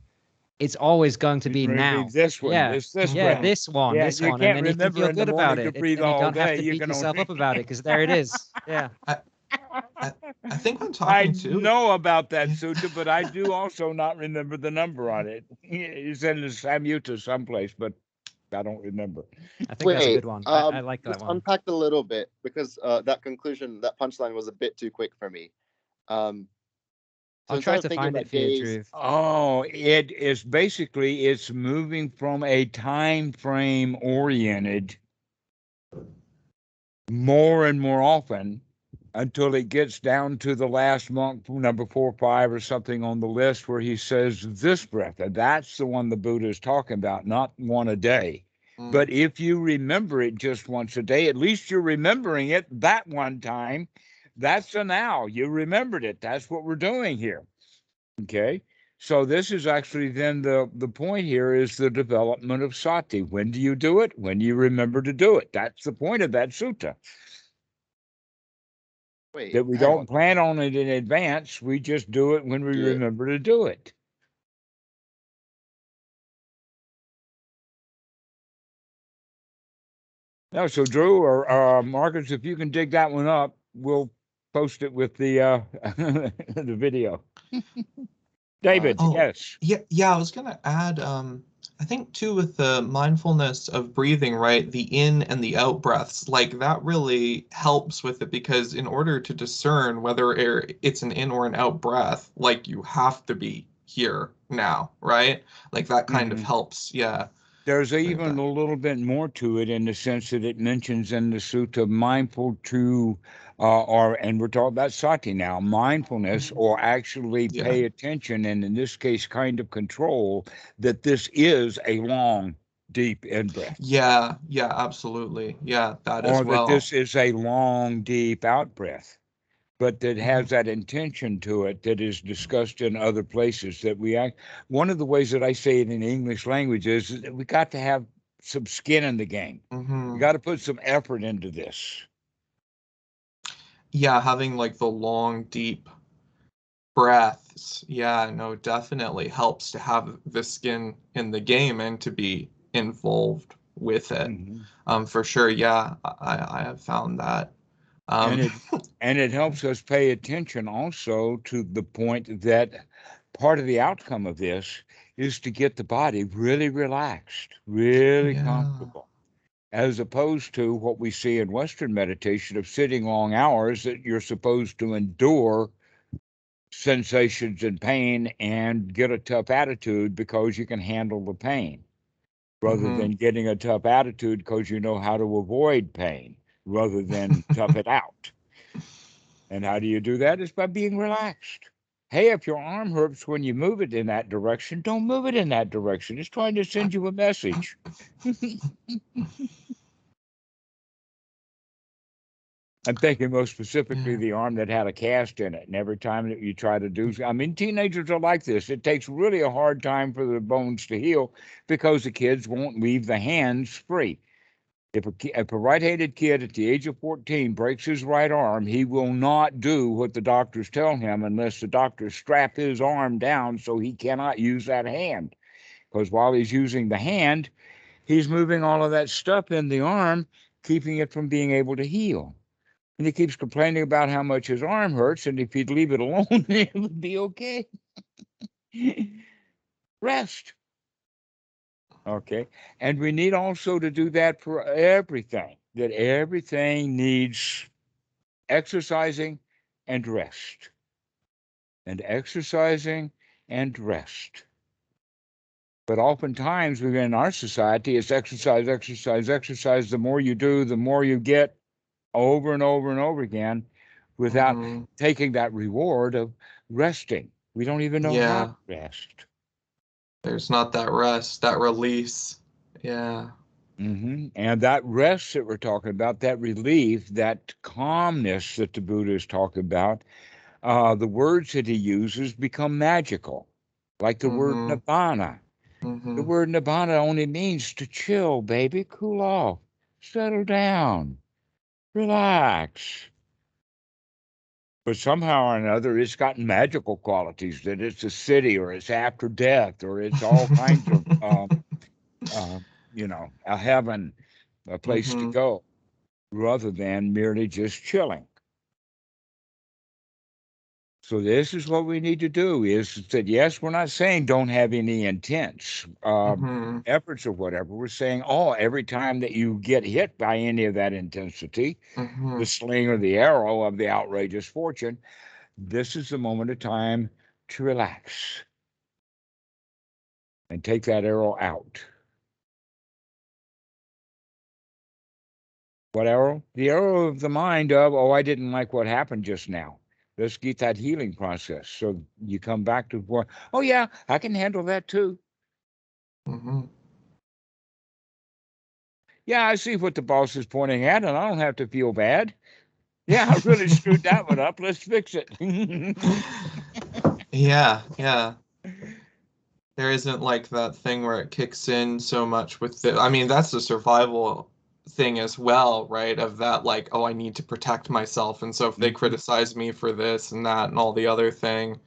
it's always going to be now. This one, this breath. This one. You can't and then you can remember feel in the good about morning it, to breathe and you all don't have day. to You beat can yourself only- up about it, because there it is. Yeah. I think when talking to know about that sutta, but I do also not remember the number on it. It's in the Samyutta someplace, but I don't remember. I think that's a good one. I like that one. Unpacked a little bit, because that punchline was a bit too quick for me. I'll try to find it for you, Drew. Oh, it is basically, it's moving from a time frame oriented more and more often until it gets down to the last monk, number 4 or 5 or something on the list, where he says this breath. And that's the one the Buddha is talking about, not one a day. But if you remember it just once a day, at least you're remembering it that one time. That's a now. You remembered it. That's what we're doing here. Okay. So this is actually then the point here is the development of sati. When do you do it? When you remember to do it. That's the point of that sutta. That we don't plan on it in advance. We just do it when we remember to do it. No, so Drew or Marcus, if you can dig that one up, we'll post it with the the video. David, yes. Yeah, I was gonna add, I think too, with the mindfulness of breathing, right, the in and the out breaths, like that really helps with it, because in order to discern whether it's an in or an out breath, like you have to be here now, right? Like that kind of helps, yeah. There's even a little bit more to it, in the sense that it mentions in the sutta mindful to, and we're talking about sati now, mindfulness, or actually pay attention, and in this case, kind of control, that this is a long, deep in-breath. Yeah, absolutely. Yeah, that as well. Or that this is a long, deep out-breath. But that has that intention to it that is discussed in other places. That one of the ways that I say it in the English language is that we got to have some skin in the game. We got to put some effort into this. Yeah, having like the long, deep breaths. Yeah, no, definitely helps to have the skin in the game and to be involved with it. For sure. Yeah, I have found that. And it helps us pay attention also to the point that part of the outcome of this is to get the body really relaxed, really comfortable, as opposed to what we see in Western meditation of sitting long hours, that you're supposed to endure sensations and pain and get a tough attitude because you can handle the pain, rather than getting a tough attitude because you know how to avoid pain, rather than tough it out. And how do you do that? Is by being relaxed. Hey, if your arm hurts when you move it in that direction, don't move it in that direction. It's trying to send you a message. I'm thinking most specifically the arm that had a cast in it. And every time that you try to do, I mean, teenagers are like this. It takes really a hard time for the bones to heal, because the kids won't leave the hands free. If a right-handed kid at the age of 14 breaks his right arm, he will not do what the doctors tell him unless the doctors strap his arm down so he cannot use that hand. Because while he's using the hand, he's moving all of that stuff in the arm, keeping it from being able to heal. and he keeps complaining about how much his arm hurts, and if he'd leave it alone, it would be okay. Rest. Okay. And we need also to do that for everything, that everything needs exercising and rest. And exercising and rest. But oftentimes within our society, it's exercise, exercise, exercise. The more you do, the more you get over and over and over again without taking that reward of resting. We don't even know how to rest. There's not that rest, that release. Yeah. And that rest that we're talking about, that relief, that calmness that the Buddha is talking about, the words that he uses become magical, like the word nibbana. The word nibbana only means to chill, baby, cool off, settle down, relax. But somehow or another, it's got magical qualities, that it's a city, or it's after death, or it's all kinds of, a heaven, a place to go, rather than merely just chilling. So this is what we need to do, is that, yes, we're not saying don't have any intense efforts or whatever. We're saying, every time that you get hit by any of that intensity, the sling or the arrow of the outrageous fortune, this is the moment of time to relax and take that arrow out. What arrow? The arrow of the mind of, I didn't like what happened just now. Let's get that healing process. So you come back to, yeah, I can handle that too. Yeah, I see what the boss is pointing at, and I don't have to feel bad. Yeah, I really screwed that one up. Let's fix it. Yeah. There isn't like that thing where it kicks in so much with the, I mean, that's the survival thing as well, right? Of that, like, I need to protect myself. And so if they criticize me for this and that and all the other thing.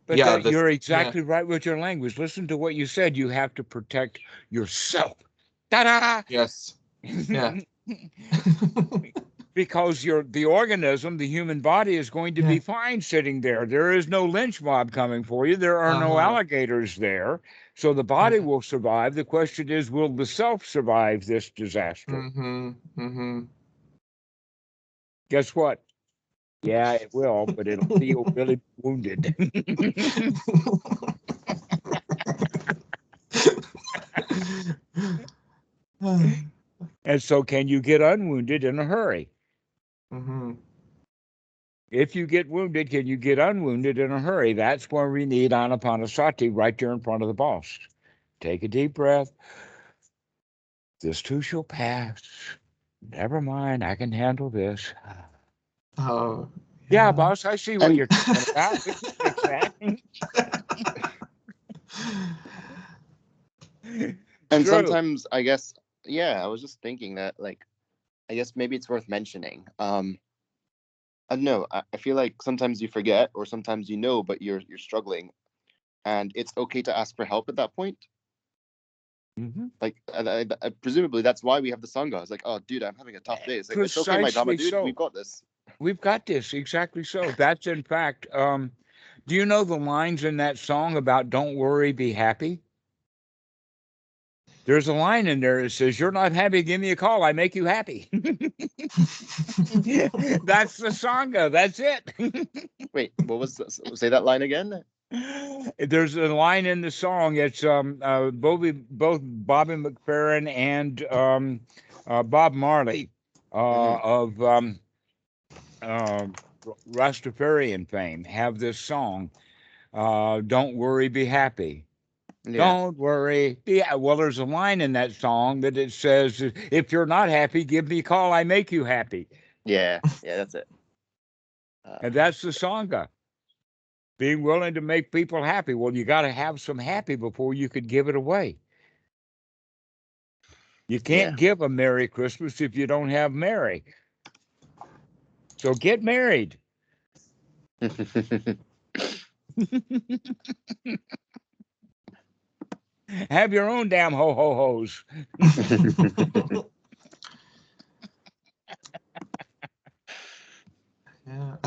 But you're exactly right with your language. Listen to what you said. You have to protect yourself. Ta-da! Yes. Yeah. Because the organism, the human body, is going to be fine sitting there. There is no lynch mob coming for you. There are no alligators there. So the body will survive. The question is, will the self survive this disaster? Guess what? Yeah, it will, but it'll feel really wounded. And so can you get unwounded in a hurry? If you get wounded, can you get unwounded in a hurry? That's where we need ānāpānāsati right there in front of the boss. Take a deep breath. This too shall pass. Never mind, I can handle this. Yeah, boss, I see what you're talking about. We can fix that. And sometimes, I guess, I was just thinking that, like, I guess maybe it's worth mentioning. I don't know. I feel like sometimes you forget, or sometimes you know, but you're struggling, and it's okay to ask for help at that point. Like, presumably that's why we have the Sangha. It's like, dude, I'm having a tough day. It's like, it's okay, my Dhamma dude, we've got this. We've got this, exactly so. That's in fact, do you know the lines in that song about don't worry, be happy? There's a line in there that says, you're not happy, give me a call, I make you happy. That's the Sangha, that's it. Wait, what was this? Say that line again? There's a line in the song, it's both Bobby McFerrin and Bob Marley of Rastafarian fame have this song, don't worry, be happy. Don't worry. Well, there's a line in that song that it says, if you're not happy, give me a call, I make you happy. Yeah, that's it. And that's the Sangha. Being willing to make people happy. Well, you got to have some happy before you could give it away. You can't give a Merry Christmas if you don't have Merry. So get married. Have your own damn ho-ho-hos.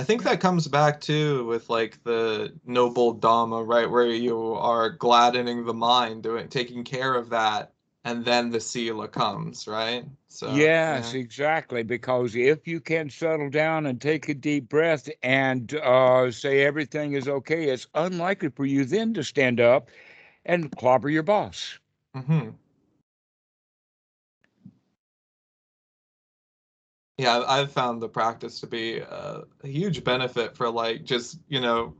I think that comes back too with like the noble Dhamma, right? Where you are gladdening the mind, taking care of that, and then the sila comes, right? So yes, yeah. exactly. Because if you can settle down and take a deep breath and say everything is okay, it's unlikely for you then to stand up and clobber your boss. Mm-hmm. Yeah, I've found the practice to be a huge benefit for like just,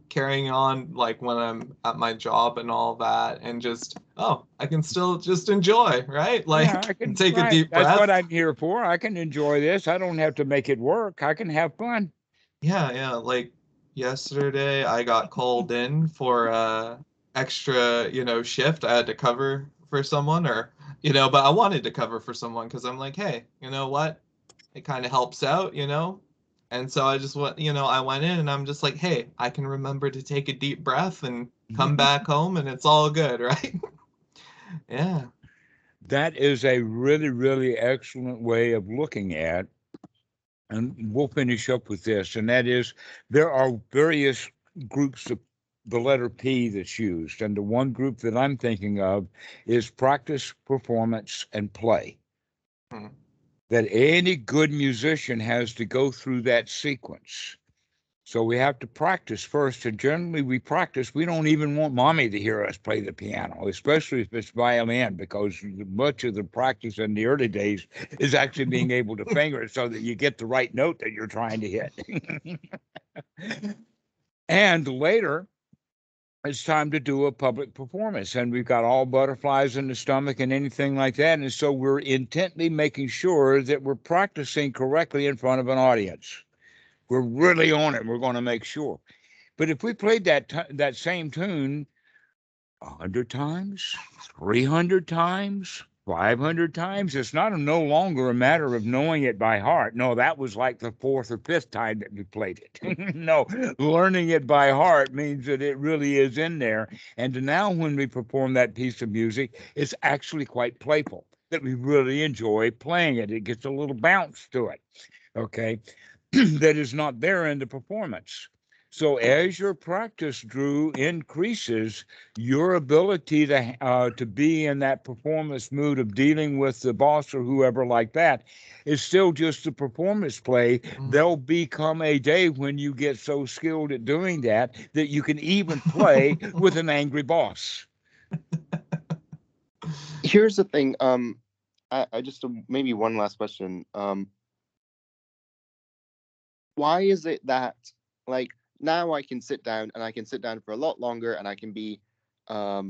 carrying on like when I'm at my job and all that, and just, I can still just enjoy, right? Like Yeah, I can. take a Right. deep That's breath. what I'm here for. I can enjoy this. I don't have to make it work. I can have fun. Yeah. Like yesterday I got called in for extra, shift. I had to cover for someone or, but I wanted to cover for someone because I'm like, hey, you know what? It kind of helps out, And so I just went, I went in and I'm just like, hey, I can remember to take a deep breath and come back home and it's all good, right? Yeah. That is a really, really excellent way of looking at, and we'll finish up with this, and that is there are various groups of the letter P that's used, and the one group that I'm thinking of is practice, performance, and play. Hmm. That any good musician has to go through that sequence. So we have to practice first, and generally we practice. We don't even want mommy to hear us play the piano, especially if it's violin, because much of the practice in the early days is actually being able to finger it so that you get the right note that you're trying to hit. And later, it's time to do a public performance, and we've got all butterflies in the stomach and anything like that. And so we're intently making sure that we're practicing correctly in front of an audience. We're really on it. We're going to make sure. But if we played that same tune 100 times, 300 times, 500 times, it's no longer a matter of knowing it by heart. No, that was like the fourth or fifth time that we played it. No, learning it by heart means that it really is in there. And now when we perform that piece of music, it's actually quite playful, that we really enjoy playing it. It gets a little bounce to it, okay, that is not there in the performance. So as your practice, Drew, increases, your ability to be in that performance mood of dealing with the boss or whoever like that is still just a performance play. There'll become a day when you get so skilled at doing that that you can even play with an angry boss. Here's the thing. I just maybe one last question. Why is it that like now I can sit down and I can sit down for a lot longer and I can be a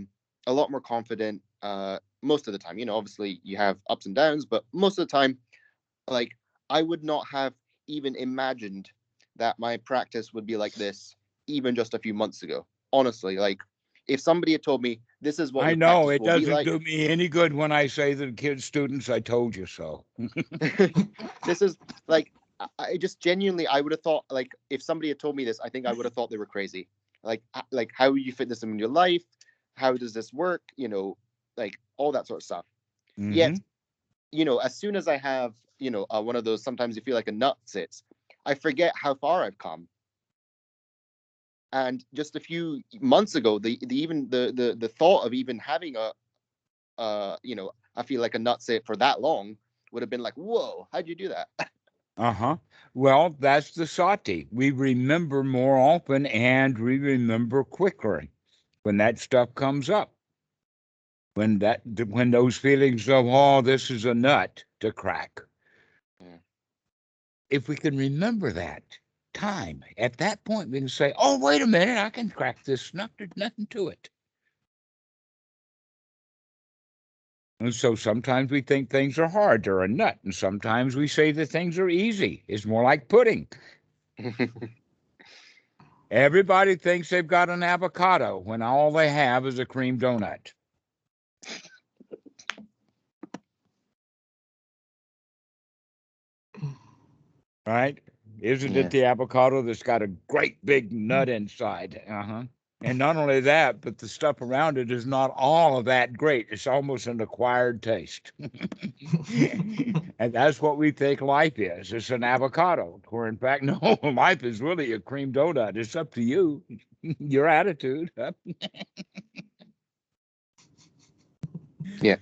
lot more confident most of the time? Obviously you have ups and downs, but most of the time, like I would not have even imagined that my practice would be like this even just a few months ago. Honestly, like if somebody had told me this is what I your know practice it will be doesn't like, do me any good when I say to the kids, students, I told you so. this is like I just genuinely I would have thought, like if somebody had told me this, I think I would have thought they were crazy. Like how do you fit this in your life? How does this work? Like all that sort of stuff. Mm-hmm. Yet, as soon as I have, one of those, sometimes you feel like a nut sits, I forget how far I've come. And just a few months ago, the thought of even having I feel like a nut sit for that long would have been like, whoa, how'd you do that? Uh-huh. Well, that's the sati. We remember more often and we remember quicker when that stuff comes up. When those feelings of, oh, this is a nut to crack. Yeah. If we can remember that time, at that point we can say, oh, wait a minute, I can crack this nut. There's nothing to it. And so sometimes we think things are hard, they're a nut. And sometimes we say that things are easy. It's more like pudding. Everybody thinks they've got an avocado when all they have is a cream donut. Right? Isn't it the avocado that's got a great big nut inside? Uh-huh. And not only that, but the stuff around it is not all of that great. It's almost an acquired taste. And that's what we think life is. It's an avocado, where in fact, no, life is really a cream donut. It's up to you, your attitude. Yeah.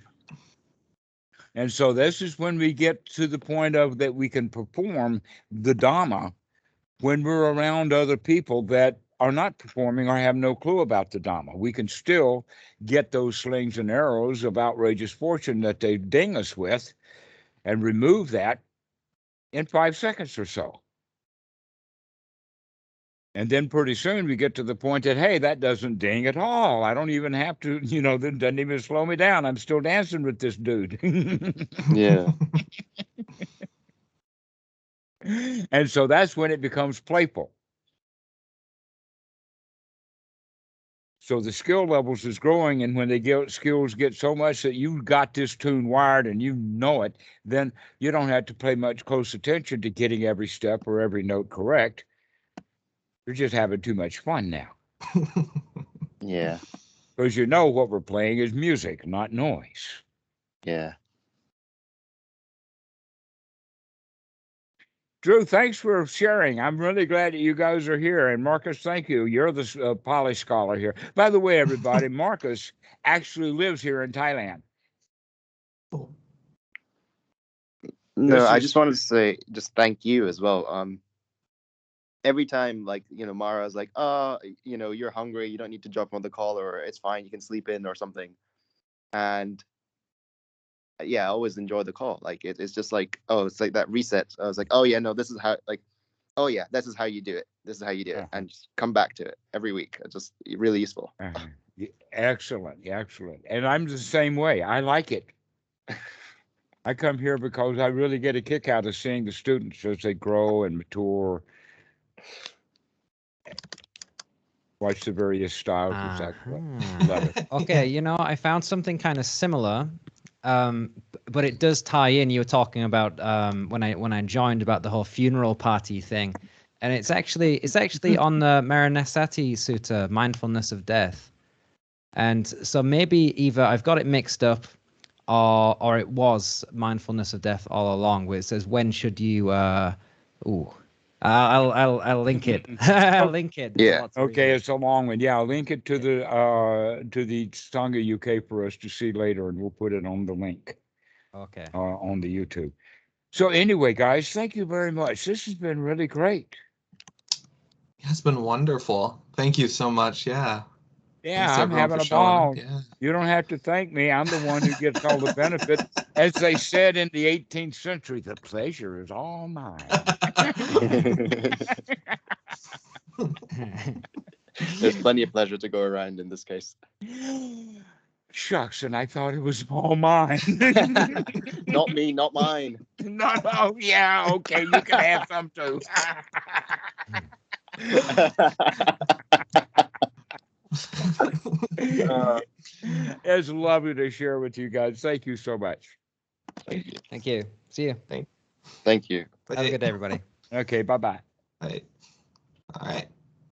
And so this is when we get to the point of that we can perform the Dhamma when we're around other people that are not performing or have no clue about the Dhamma. We can still get those slings and arrows of outrageous fortune that they ding us with and remove that in 5 seconds or so. And then pretty soon we get to the point that, hey, that doesn't ding at all. I don't even have to, that doesn't even slow me down. I'm still dancing with this dude. Yeah. And so that's when it becomes playful. So the skill levels is growing, and when skills get so much that you got this tune wired and you know it, then you don't have to pay much close attention to getting every step or every note correct. You're just having too much fun now. Yeah. Because what we're playing is music, not noise. Yeah. Drew, thanks for sharing. I'm really glad that you guys are here. And Marcus, thank you. You're the Pali scholar here. By the way, everybody, Marcus actually lives here in Thailand. No, I just wanted to say just thank you as well. Every time, Mara's like, you're hungry, you don't need to jump on the call, or it's fine, you can sleep in or something. And yeah, I always enjoy the call. It's just like, it's like that reset. I was like, oh yeah, no, this is how, oh yeah, this is how you do it. This is how you do it. And just come back to it every week. It's just really useful. Excellent. And I'm the same way. I like it. I come here because I really get a kick out of seeing the students as they grow and mature. Watch the various styles. Love it. Okay, I found something kind of similar, but it does tie in. You were talking about when I joined about the whole funeral party thing, and it's actually on the ānāpānāsati Mindfulness of Death, and so maybe either I've got it mixed up, or it was Mindfulness of Death all along, where it says when should you I'll link it. I'll link it. Yeah. Okay, it's a long one. Yeah, I'll link it to the Sangha UK for us to see later, and we'll put it on the link. Okay. On the YouTube. So anyway, guys, thank you very much. This has been really great. It's been wonderful. Thank you so much. Yeah. Yeah, Thanks, I'm having a ball. Yeah. You don't have to thank me. I'm the one who gets all the benefit. As they said in the 18th century, the pleasure is all mine. There's plenty of pleasure to go around in this case. Shucks, and I thought it was all mine. Not me, not mine. No, yeah, okay, you can have some too. It's lovely to share with you guys. Thank you so much. Thank you. See you. Thank you. Have a good day, everybody. Okay, bye-bye. Bye. All right.